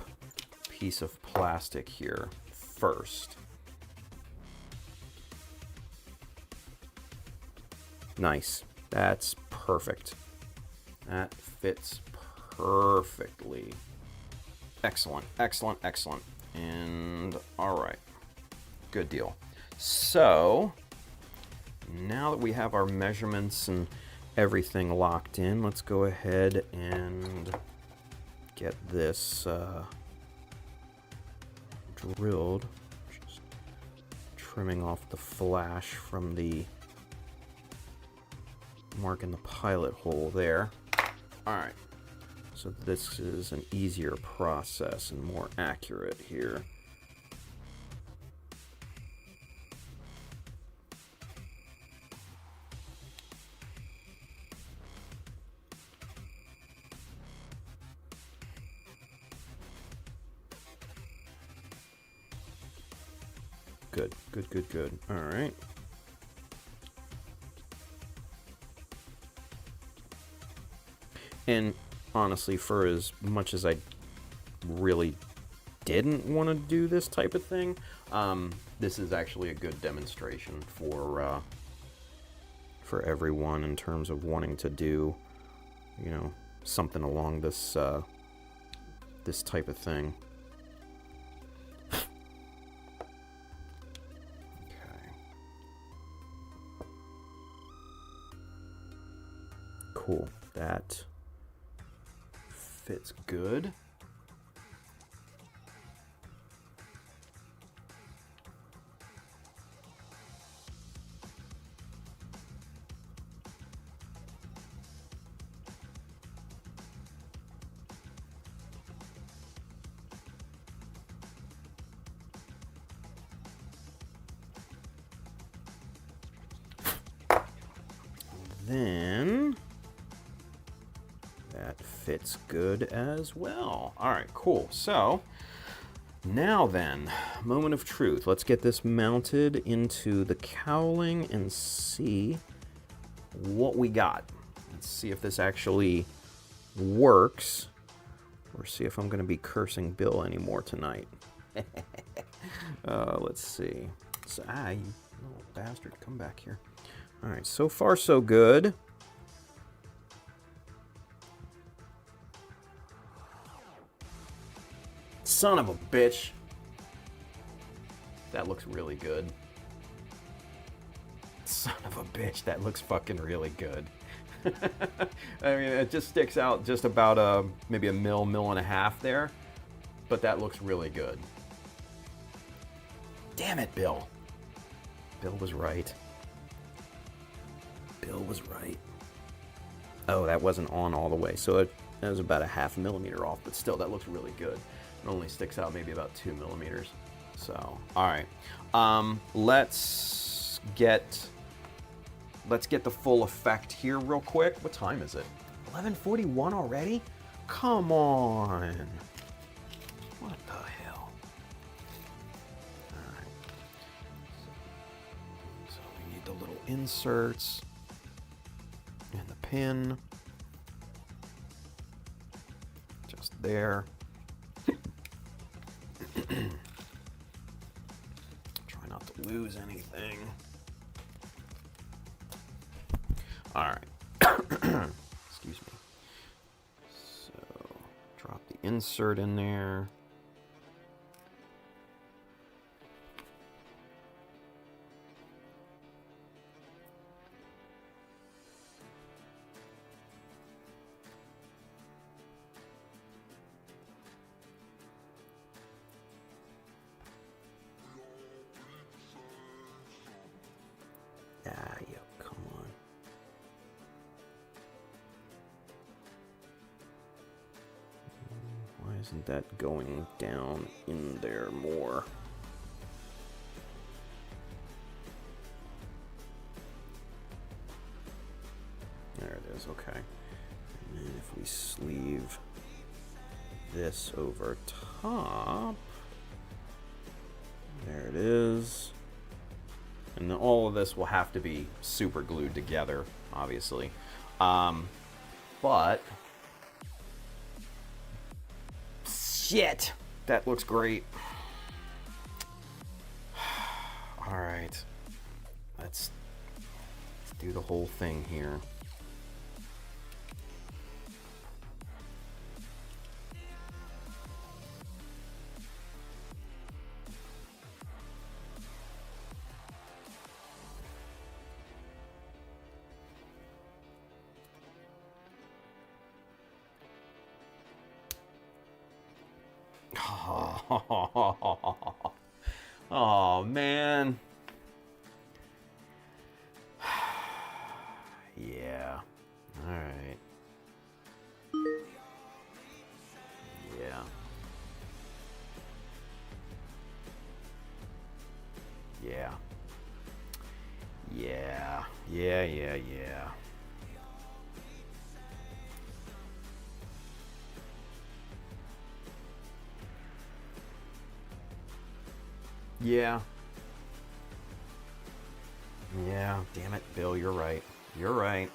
piece of plastic here first. Nice. That's perfect. That fits perfectly. Excellent, excellent, excellent. And all right, good deal. So now that we have our measurements and everything locked in, let's go ahead and get this drilled. Just trimming off the flash from the mark in the pilot hole there. All right, so this is an easier process and more accurate here. Good, good, good, good. All right. And honestly, for as much as I really didn't want to do this type of thing, this is actually a good demonstration for everyone in terms of wanting to do, you know, something along this this type of thing. Cool. That fits good. Then that fits good as well. All right, cool. So now then, moment of truth. Let's get this mounted into the cowling and see what we got. Let's see if this actually works, or see if I'm going to be cursing Bill anymore tonight. Let's see. So, you little bastard, come back here. All right, so far so good. Son of a bitch. That looks really good. Son of a bitch, that looks fucking really good. I mean, it just sticks out just about maybe a mil and a half there, but that looks really good. Damn it, Bill. Bill was right. Bill was right. Oh, that wasn't on all the way, so that was about a ½ millimeter off, but still, that looks really good. It only sticks out maybe about 2 millimeters. So, all right. Let's get the full effect here real quick. What time is it? 11:41 already? Come on. What the hell? All right. So we need the little inserts and the pin. Just there. Try not to lose anything. All right. Excuse me. So, drop the insert in there. Yeah, come on. Why isn't that going down in there more? There it is, okay. And then if we sleeve this over top, there it is. And all of this will have to be super glued together, obviously. But shit, that looks great. All right, let's do the whole thing here. Oh, man. Yeah. All right. Yeah. Yeah. Yeah. Yeah. Yeah. Yeah, damn it, Bill, you're right. You're right.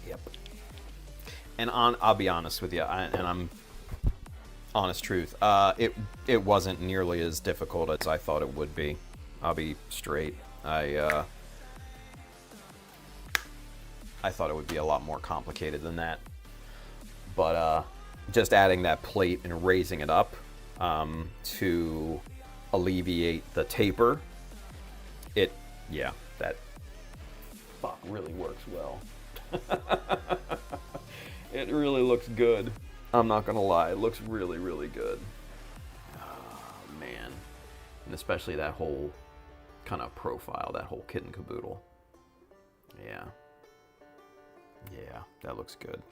Yep. And I'll be honest with you, and I'm honest truth. It wasn't nearly as difficult as I thought it would be. I'll be straight. I thought it would be a lot more complicated than that. But just adding that plate and raising it up to alleviate the taper, that really works well. It really looks good. I'm not gonna lie, it looks really, really good. Oh, man. And especially that whole kind of profile, that whole kit and caboodle. Yeah. Yeah, that looks good.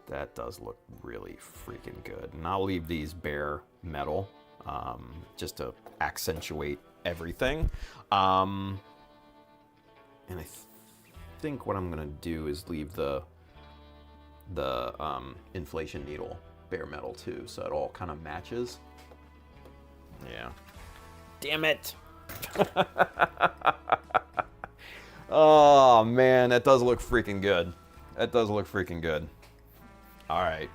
That does look really freaking good. And I'll leave these bare metal just to accentuate everything. And I think what I'm gonna do is leave the inflation needle bare metal too, so it all kind of matches. Yeah. Damn it! Oh man, that does look freaking good. That does look freaking good. All right.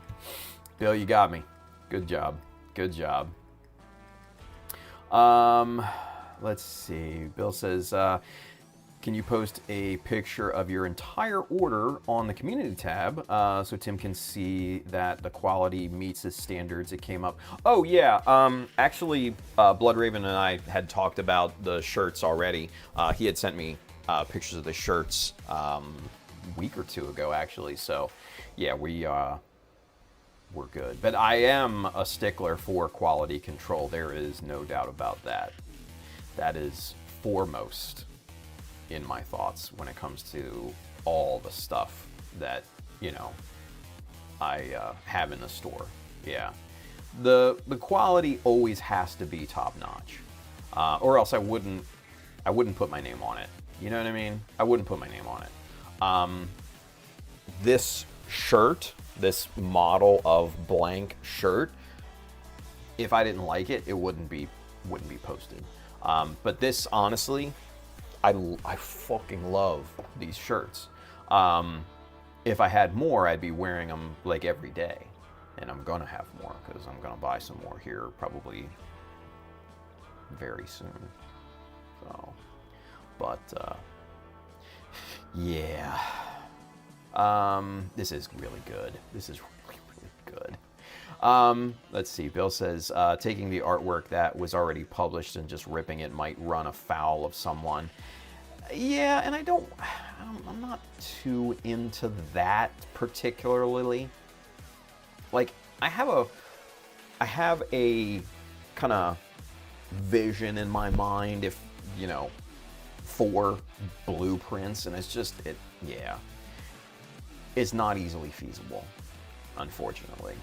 Bill, you got me. Good job. Good job. Let's see. Bill says, can you post a picture of your entire order on the community tab so Tim can see that the quality meets his standards? It came up. Oh, yeah. Actually, Bloodraven and I had talked about the shirts already. He had sent me pictures of the shirts a week or two ago, actually. So, yeah, we're good. But I am a stickler for quality control. There is no doubt about that. That is foremost in my thoughts when it comes to all the stuff that, you know, I have in the store. Yeah. The quality always has to be top notch. Or else I wouldn't put my name on it. You know what I mean? I wouldn't put my name on it. This shirt, this model of blank shirt, if I didn't like it, it wouldn't be posted. But this, honestly, I fucking love these shirts. If I had more, I'd be wearing them like every day, and I'm gonna have more because I'm gonna buy some more here probably very soon. So, but yeah. This is really good. This is really, really good. Let's see. Bill says, taking the artwork that was already published and just ripping it might run afoul of someone. Yeah, and I'm not too into that particularly. Like, I have a kind of vision in my mind, if, you know, for blueprints, and it's not easily feasible, unfortunately.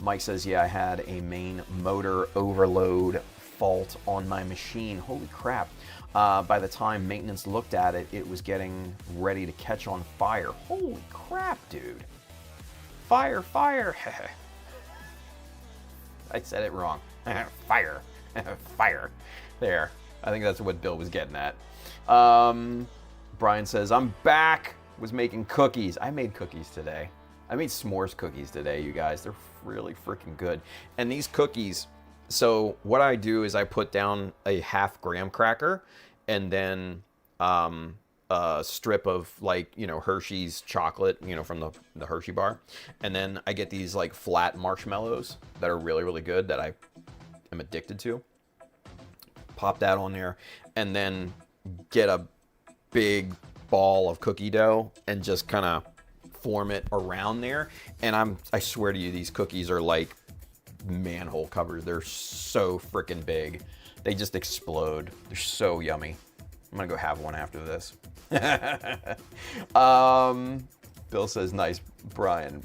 Mike says, yeah, I had a main motor overload fault on my machine. Holy crap. By the time maintenance looked at it, it was getting ready to catch on fire. Holy crap, dude. Fire, fire. I said it wrong. Fire. Fire. There. I think that's what Bill was getting at. Brian says, I'm back. Was making cookies. I made cookies today. I made s'mores cookies today, you guys. They're really freaking good. And these cookies, so what I do is I put down a half graham cracker and then a strip of, like, you know, Hershey's chocolate, you know, from the Hershey bar. And then I get these like flat marshmallows that are really, really good that I am addicted to. Pop that on there and then get a big ball of cookie dough and just kind of form it around there. And I swear to you, these cookies are like manhole covers. They're so freaking big. They just explode. They're so yummy. I'm gonna go have one after this. Bill says, nice, Brian.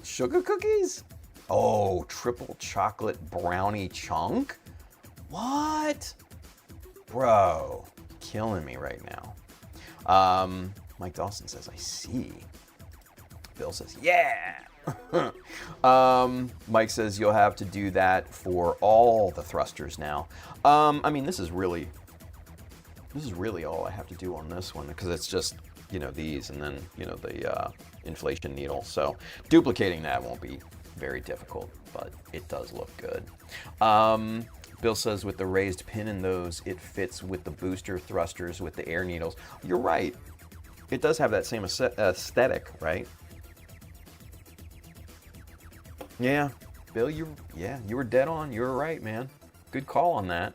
Sugar cookies? Oh, triple chocolate brownie chunk? What? Bro, killing me right now. Mike Dawson says, I see. Bill says, yeah. Mike says, you'll have to do that for all the thrusters now. I mean, this is really all I have to do on this one, because it's just, you know, these and then, you know, the inflation needle. So duplicating that won't be very difficult, but it does look good. Bill says, with the raised pin in those, it fits with the booster thrusters with the air needles. You're right. It does have that same aesthetic, right? Yeah, Bill, you were dead on. You were right, man. Good call on that.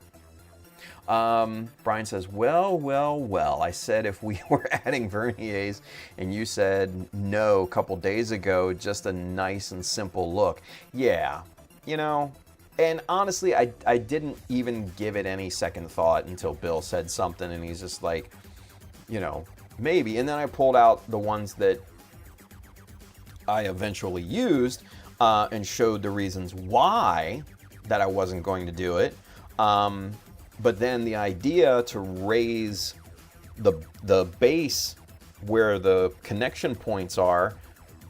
Brian says, well, I said if we were adding verniers and you said no a couple days ago, just a nice and simple look. Yeah, you know, and honestly, I didn't even give it any second thought until Bill said something and he's just like, you know, maybe. And then I pulled out the ones that I eventually used and showed the reasons why that I wasn't going to do it. But then the idea to raise the base where the connection points are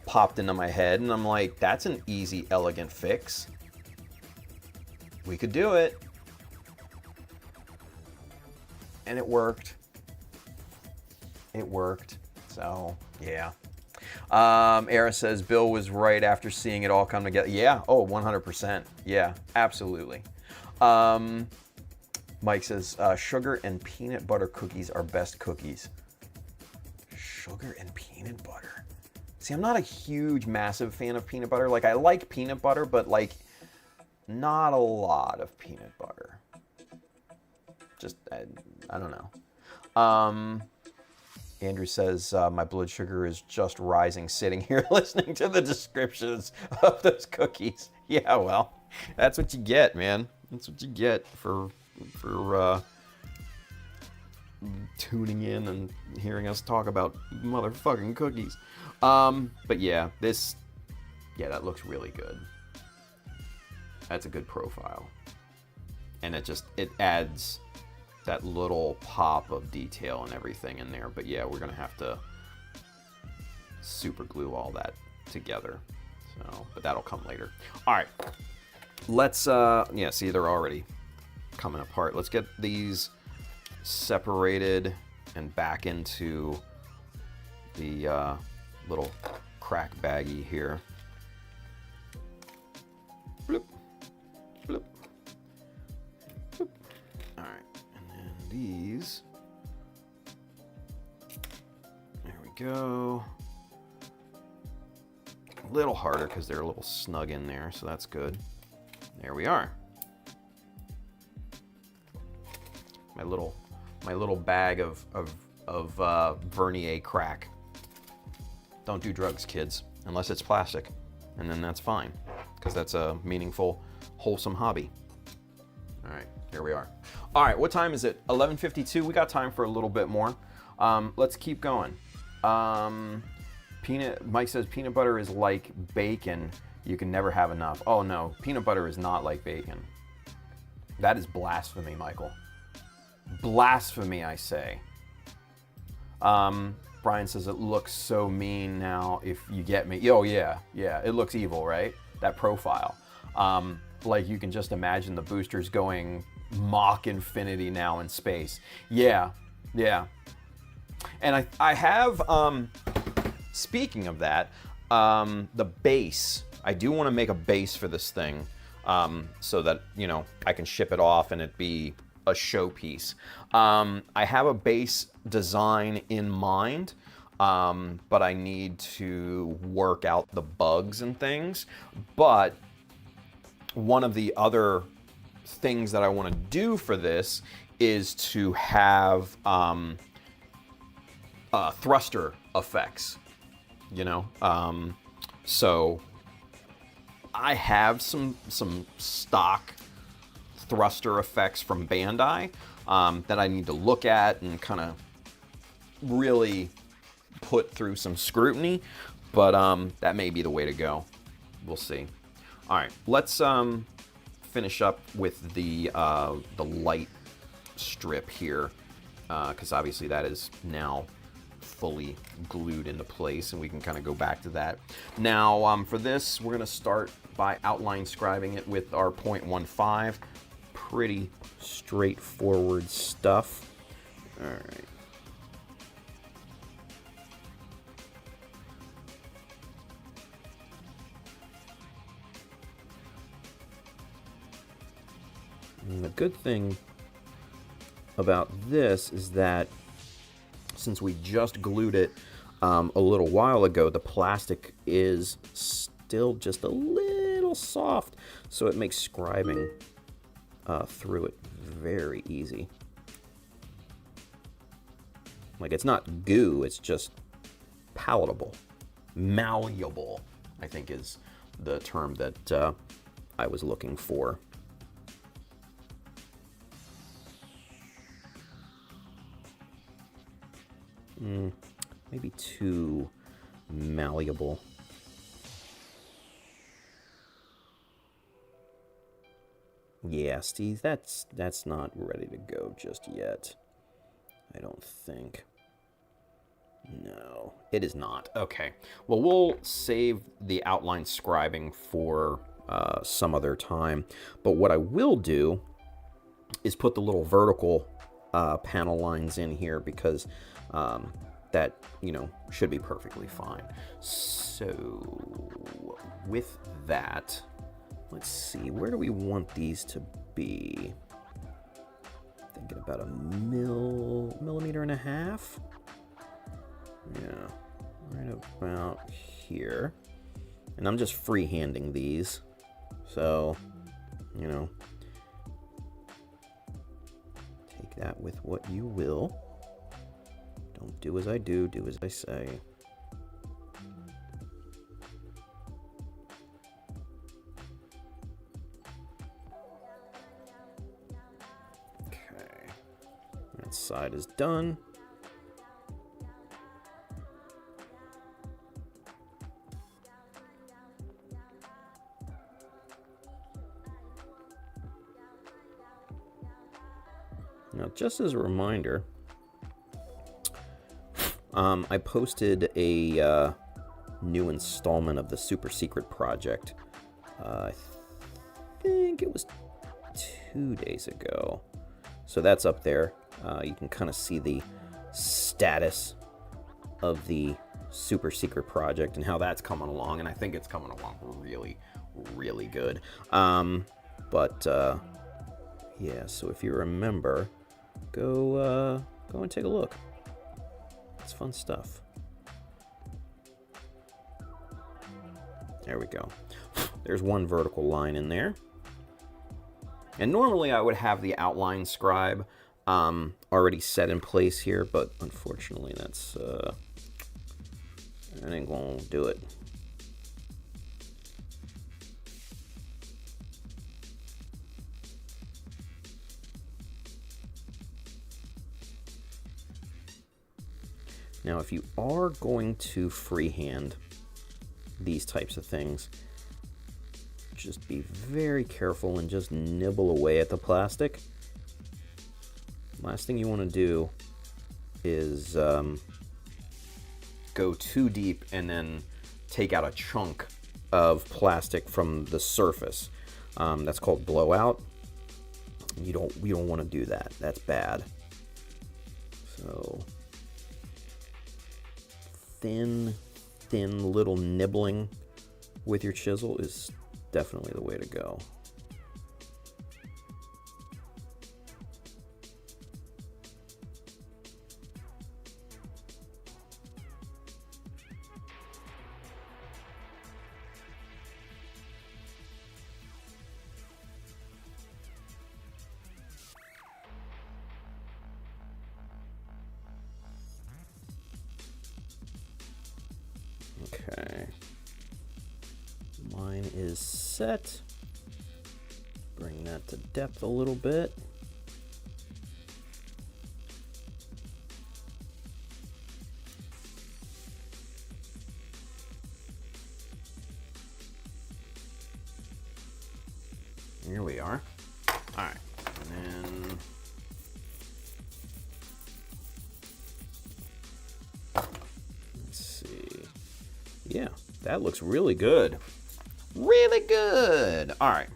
popped into my head, and I'm like, that's an easy, elegant fix. We could do it. And it worked. It worked. So, yeah. Era says, Bill was right after seeing it all come together. Yeah, oh, 100%. Yeah, absolutely. Mike says, sugar and peanut butter cookies are best cookies. Sugar and peanut butter. See, I'm not a huge, massive fan of peanut butter. Like, I like peanut butter, but, like, not a lot of peanut butter. Just, I don't know. Andrew says, my blood sugar is just rising sitting here listening to the descriptions of those cookies. Yeah, well, that's what you get, man. That's what you get for tuning in and hearing us talk about motherfucking cookies. But yeah, that looks really good. That's a good profile. And it adds that little pop of detail and everything in there. But yeah, we're gonna have to super glue all that together. So, but that'll come later. All right, let's, see, they're already coming apart. Let's get these separated and back into the little crack baggie here. Bloop, bloop, bloop. All right, and then these. There we go. A little harder because they're a little snug in there, so that's good. There we are. My little bag of Vernier crack. Don't do drugs, kids, unless it's plastic, and then that's fine, because that's a meaningful, wholesome hobby. All right, here we are. All right, what time is it? 11:52. We got time for a little bit more. Let's keep going. Mike says peanut butter is like bacon. You can never have enough. Oh no, peanut butter is not like bacon. That is blasphemy, Michael. Blasphemy, I say. Brian says it looks so mean now, if you get me. Oh yeah, it looks evil, right? That profile. Like you can just imagine the boosters going Mach infinity now in space. Yeah. And I have, speaking of that, the base. I do want to make a base for this thing, so that, I can ship it off and it be a showpiece. I have a base design in mind, but I need to work out the bugs and things. But one of the other things that I want to do for this is to have thruster effects, so I have some stock thruster effects from Bandai that I need to look at and kind of really put through some scrutiny, but that may be the way to go. We'll see. All right, let's finish up with the light strip here, because obviously that is now fully glued into place, and we can kind of go back to that. Now, for this, we're going to start by outline scribing it with our 0.15. Pretty straightforward stuff. All right. And the good thing about this is that since we just glued it a little while ago, the plastic is still just a little soft, so it makes scribing through it very easy. Like, it's not goo, it's just palatable. Malleable, I think, is the term that I was looking for. Maybe too malleable. Yeah, Steve, that's not ready to go just yet. I don't think. No, it is not. Okay. Well, we'll save the outline scribing for some other time. But what I will do is put the little vertical panel lines in here, because that, you know, should be perfectly fine. So with that, let's see, where do we want these to be? Thinking about a millimeter and a half. Yeah, right about here. And I'm just freehanding these. So, you know, take that with what you will. Don't do as I do, do as I say. Okay, that side is done. Now, just as a reminder, I posted a new installment of the Super Secret Project. I think it was 2 days ago. So that's up there. You can kind of see the status of the Super Secret Project and how that's coming along. And I think it's coming along really, really good. Yeah, so if you remember, go and take a look. It's fun stuff. There we go. There's one vertical line in there. And normally I would have the outline scribe already set in place here, but unfortunately that ain't gonna do it. Now, if you are going to freehand these types of things, just be very careful and just nibble away at the plastic. Last thing you want to do is go too deep and then take out a chunk of plastic from the surface. That's called blowout. We don't want to do that. That's bad. So thin little nibbling with your chisel is definitely the way to go. Okay, mine is set. Bring that to depth a little bit. Here we are. All right, and then let's see. Yeah, that looks really good. Really good. All right.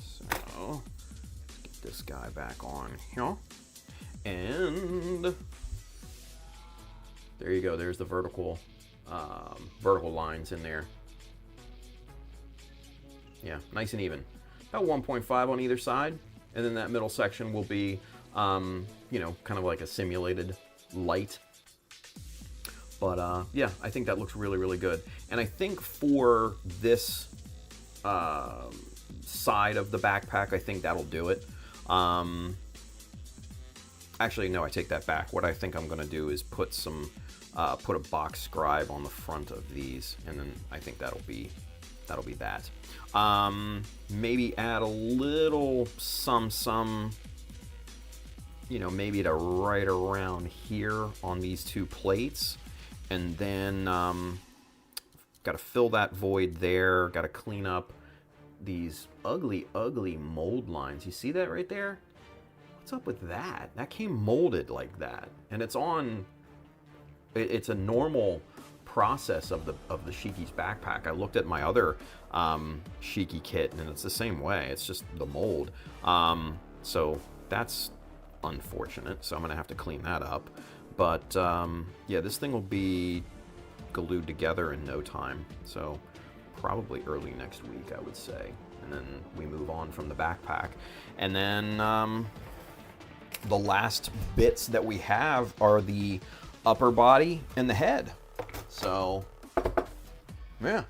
So, get this guy back on here. And there you go. There's the vertical lines in there. Yeah, nice and even. About 1.5 on either side. And then that middle section will be, you know, kind of like a simulated light. But yeah, I think that looks really, really good. And I think for this side of the backpack, I think that'll do it. Actually, no, I take that back. What I think I'm gonna do is put some, put a box scribe on the front of these, and then I think that'll be that. Maybe add a little some, you know, maybe to right around here on these two plates. And then got to fill that void there. Got to clean up these ugly mold lines. You see that right there? What's up with that? That came molded like that, and it's on. It's a normal process of the Shiki's backpack. I looked at my other Shiki kit, and it's the same way. It's just the mold. So that's unfortunate. So I'm gonna have to clean that up. But yeah, this thing will be glued together in no time. So probably early next week, I would say. And then we move on from the backpack. And then the last bits that we have are the upper body and the head. So yeah,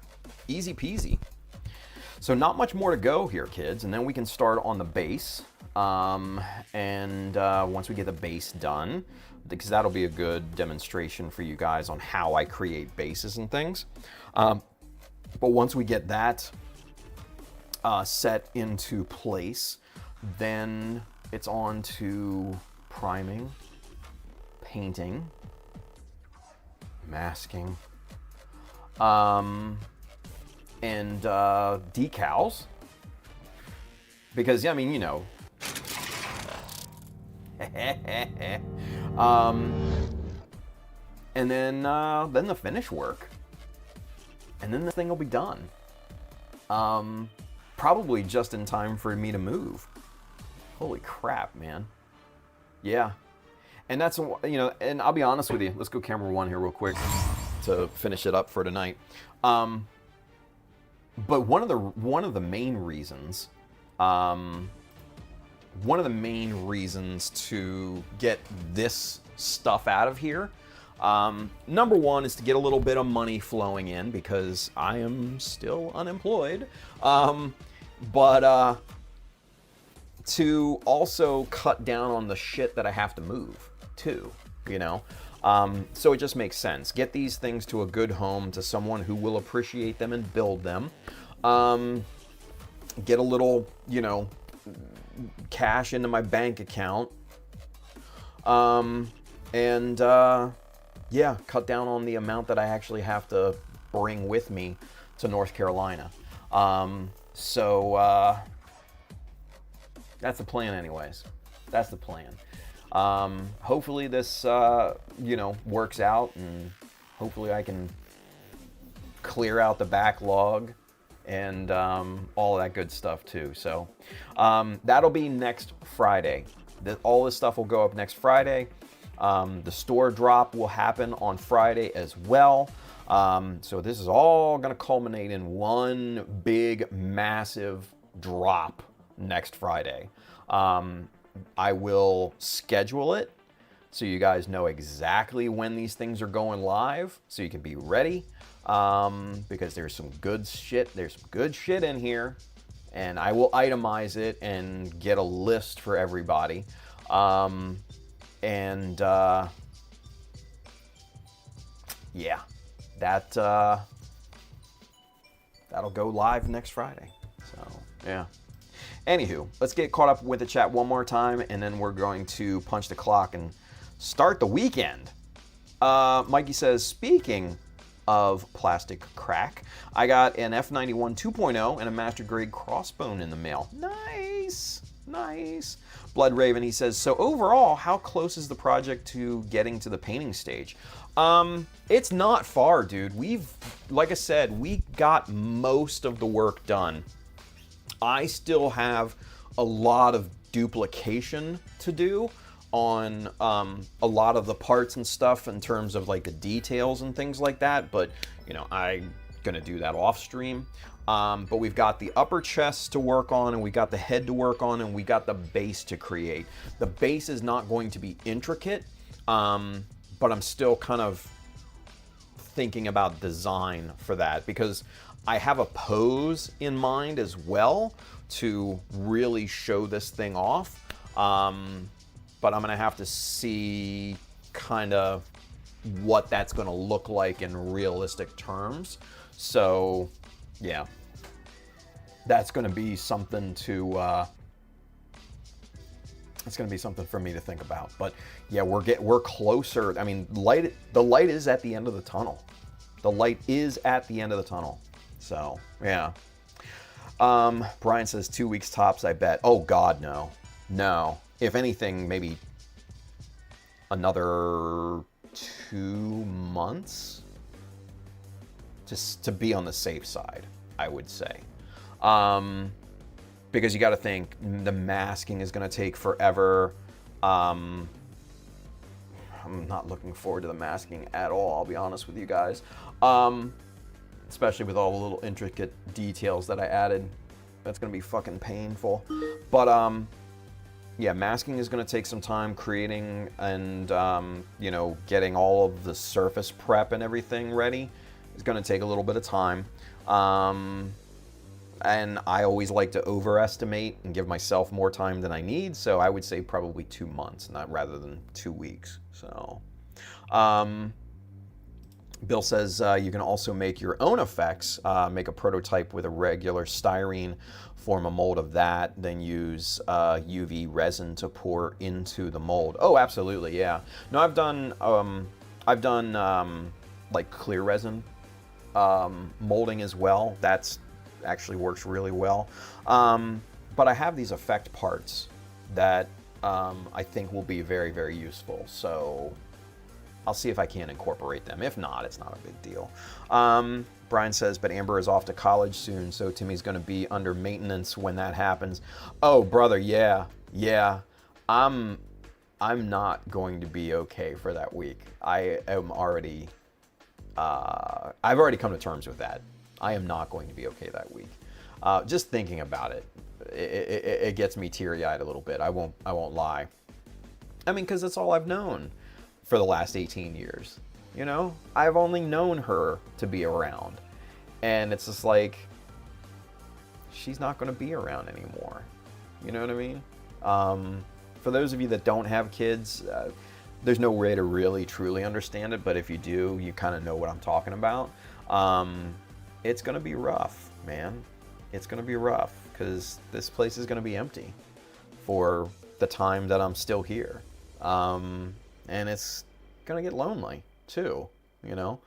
easy peasy. So not much more to go here, kids. And then we can start on the base. And once we get the base done, because that'll be a good demonstration for you guys on how I create bases and things. But once we get that set into place, then it's on to priming, painting, masking, and decals. Because, yeah, I mean, you know. And then the finish work. And then the thing will be done. Probably just in time for me to move. Holy crap, man. Yeah. And that's, you know, and I'll be honest with you. Let's go camera one here real quick to finish it up for tonight. But one of the main reasons, to get this stuff out of here, number one is to get a little bit of money flowing in because I am still unemployed. But to also cut down on the shit that I have to move too, you know? So it just makes sense. Get these things to a good home, to someone who will appreciate them and build them. Get a little, you know, cash into my bank account. Yeah, cut down on the amount that I actually have to bring with me to North Carolina. So that's the plan anyways. That's the plan. Hopefully this, you know, works out, and hopefully I can clear out the backlog and all that good stuff too. So that'll be next Friday. All this stuff will go up next Friday. The store drop will happen on Friday as well. So this is all going to culminate in one big, massive drop next Friday. I will schedule it so you guys know exactly when these things are going live, so you can be ready. Because there's some good shit. There's some good shit in here, and I will itemize it and get a list for everybody. Yeah, that'll go live next Friday. So yeah. Anywho, let's get caught up with the chat one more time, and then we're going to punch the clock and start the weekend. Mikey says, speaking of plastic crack, I got an F91 2.0 and a master grade crossbone in the mail. Nice, nice. Blood Raven, he says, so overall, how close is the project to getting to the painting stage? It's not far, dude. Like I said, we got most of the work done. I still have a lot of duplication to do on a lot of the parts and stuff in terms of like the details and things like that, but you know, I'm gonna do that off stream. But we've got the upper chest to work on, and we got the head to work on, and we got the base to create. The base is not going to be intricate, but I'm still kind of thinking about design for that, because I have a pose in mind as well to really show this thing off. But I'm gonna have to see kind of what that's gonna look like in realistic terms. So yeah, that's gonna be something to, it's gonna be something for me to think about. But yeah, we're closer. I mean, the light is at the end of the tunnel. The light is at the end of the tunnel. So yeah. Brian says 2 weeks tops, I bet. Oh God, no. No. If anything, maybe another 2 months, just to be on the safe side, I would say. Because you got to think the masking is going to take forever. I'm not looking forward to the masking at all, I'll be honest with you guys. Especially with all the little intricate details that I added. That's gonna be fucking painful. But yeah, masking is gonna take some time. Creating and you know, getting all of the surface prep and everything ready is gonna take a little bit of time. And I always like to overestimate and give myself more time than I need, so I would say probably 2 months, not rather than 2 weeks. So, Bill says you can also make your own effects. Make a prototype with a regular styrene, form a mold of that, then use UV resin to pour into the mold. Oh, absolutely, yeah. No, I've done like clear resin molding as well. That's actually works really well. But I have these effect parts that I think will be very, very useful. So I'll see if I can incorporate them. If not, it's not a big deal. Brian says, but Amber is off to college soon, so Timmy's going to be under maintenance when that happens. Oh, brother, yeah. I'm not going to be okay for that week. I've already come to terms with that. I am not going to be okay that week. Just thinking about it, it gets me teary-eyed a little bit. I won't lie. I mean, because it's all I've known for the last 18 years. You know, I've only known her to be around, and it's just like she's not going to be around anymore. You know what I mean? For those of you that don't have kids, there's no way to really truly understand it, but if you do, you kind of know what I'm talking about. It's going to be rough, man. It's going to be rough because this place is going to be empty for the time that I'm still here. And it's going to get lonely too, you know?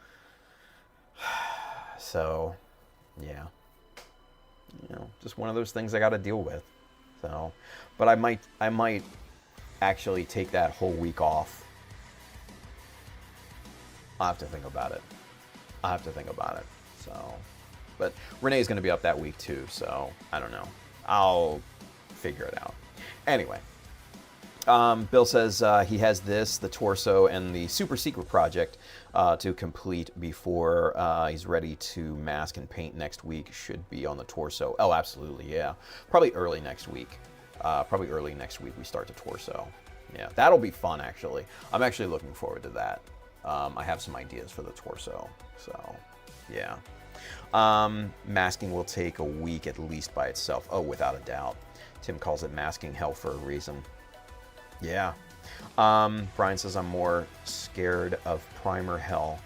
So, yeah. You know, just one of those things I got to deal with. So, but I might actually take that whole week off. I'll have to think about it. So, but Renee's going to be up that week too, so I don't know. I'll figure it out. Anyway, Bill says he has the torso, and the super secret project to complete before he's ready to mask and paint next week. Should be on the torso. Oh, absolutely, yeah. Probably early next week. We start the torso. Yeah, that'll be fun, actually. I'm actually looking forward to that. I have some ideas for the torso, so yeah. Masking will take a week at least by itself. Oh, without a doubt. Tim calls it masking hell for a reason. Yeah. Brian says, I'm more scared of primer hell.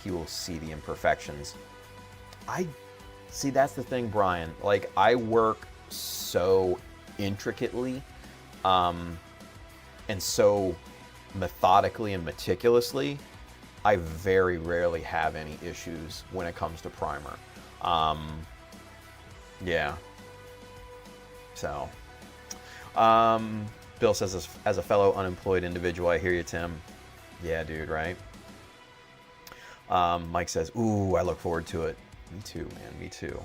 He will see the imperfections. See, that's the thing, Brian. Like, I work so intricately, and so methodically and meticulously, I very rarely have any issues when it comes to primer. Yeah. So, Bill says, as a fellow unemployed individual, I hear you, Tim. Yeah, dude, right? Mike says, ooh, I look forward to it. Me too, man, me too.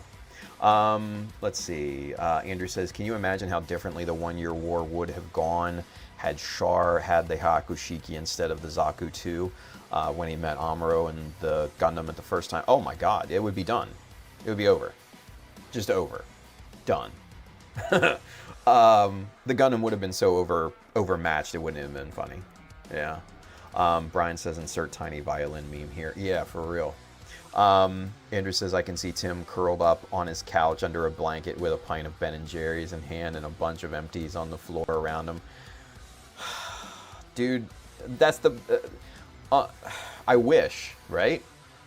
Let's see. Andrew says, can you imagine how differently the 1 Year War would have gone had Char had the Hyaku Shiki instead of the Zaku 2 when he met Amuro and the Gundam at the first time? Oh my god, it would be done. It would be over. Just over. Done. The Gundam would have been so overmatched, it wouldn't have been funny. Yeah. Brian says, insert tiny violin meme here. Yeah, for real. Andrew says, I can see Tim curled up on his couch under a blanket with a pint of Ben & Jerry's in hand and a bunch of empties on the floor around him. Dude, that's the... I wish, right?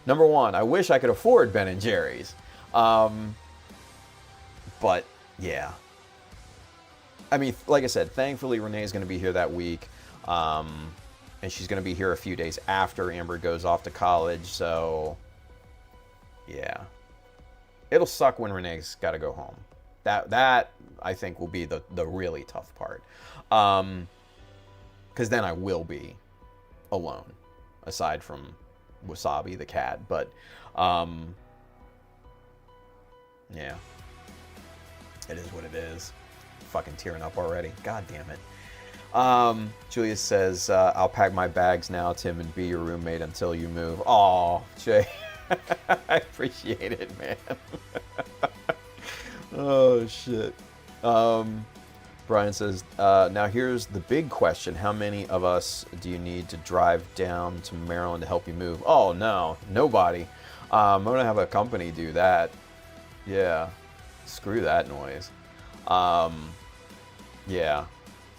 Number one, I wish I could afford Ben & Jerry's. But, yeah. I mean, like I said, thankfully Renee's going to be here that week. And she's going to be here a few days after Amber goes off to college, so... Yeah. It'll suck when Renee's got to go home. That I think will be the really tough part. Because then I will be alone, aside from Wasabi, the cat. But, yeah. It is what it is. Fucking tearing up already. God damn it. Julius says, I'll pack my bags now, Tim, and be your roommate until you move. Aw, Jay. I appreciate it, man. Oh, shit. Brian says, now here's the big question. How many of us do you need to drive down to Maryland to help you move? Oh, no. Nobody. I'm going to have a company do that. Yeah. Screw that noise. Yeah.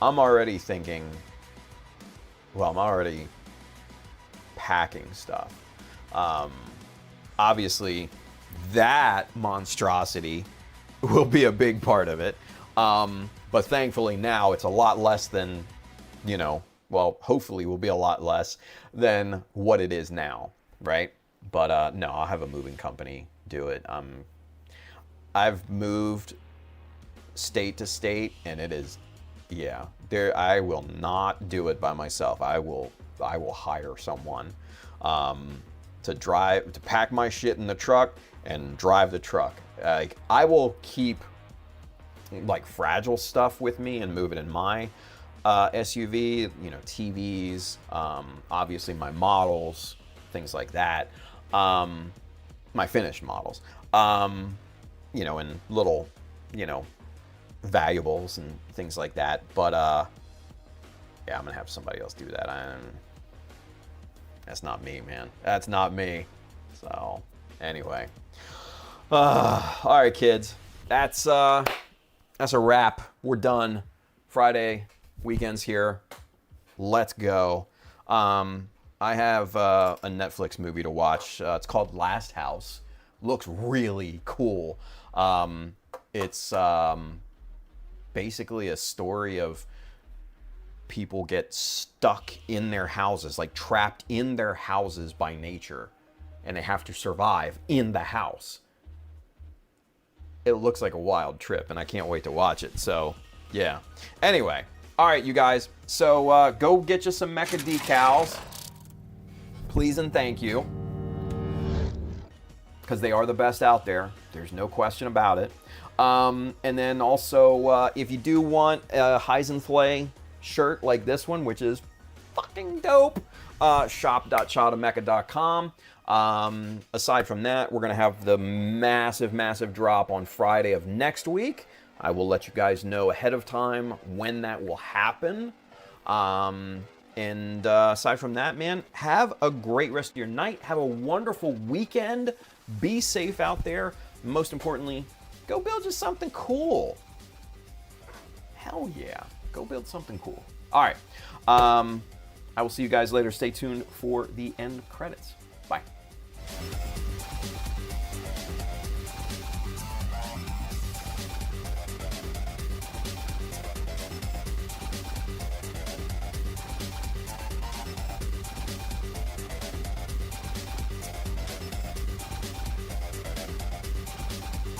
I'm already thinking... Well, I'm already packing stuff. Obviously, that monstrosity will be a big part of it. But thankfully now it's a lot less than, you know, well, hopefully will be a lot less than what it is now, right? But no, I'll have a moving company do it. I've moved state to state, and it is, yeah, I will not do it by myself. I will hire someone to pack my shit in the truck and drive the truck. Like, I will keep like fragile stuff with me and move it in my SUV, you know, TVs, obviously my models, things like that, my finished models, you know, and little, you know, valuables and things like that. But yeah, I'm gonna have somebody else do that. That's not me, man. That's not me. So anyway, all right, kids, that's a wrap. We're done. Friday, weekend's here. Let's go. I have a Netflix movie to watch. It's called Last House. Looks really cool. It's basically a story of people get stuck in their houses, like trapped in their houses by nature, and they have to survive in the house. It looks like a wild trip, and I can't wait to watch it. So, yeah. Anyway, all right, you guys. So, go get you some Mecha Decals. Please and thank you. Because they are the best out there. There's no question about it. And then also, if you do want a Heisenflay shirt like this one, which is fucking dope, shop.chadamecha.com. Aside from that, we're going to have the massive drop on Friday of next week. I will let you guys know ahead of time when that will happen. And aside from that, man, have a great rest of your night. Have a wonderful weekend. Be safe out there. Most importantly, go build you something cool. Hell yeah. Go build something cool. All right. I will see you guys later. Stay tuned for the end credits. Bye.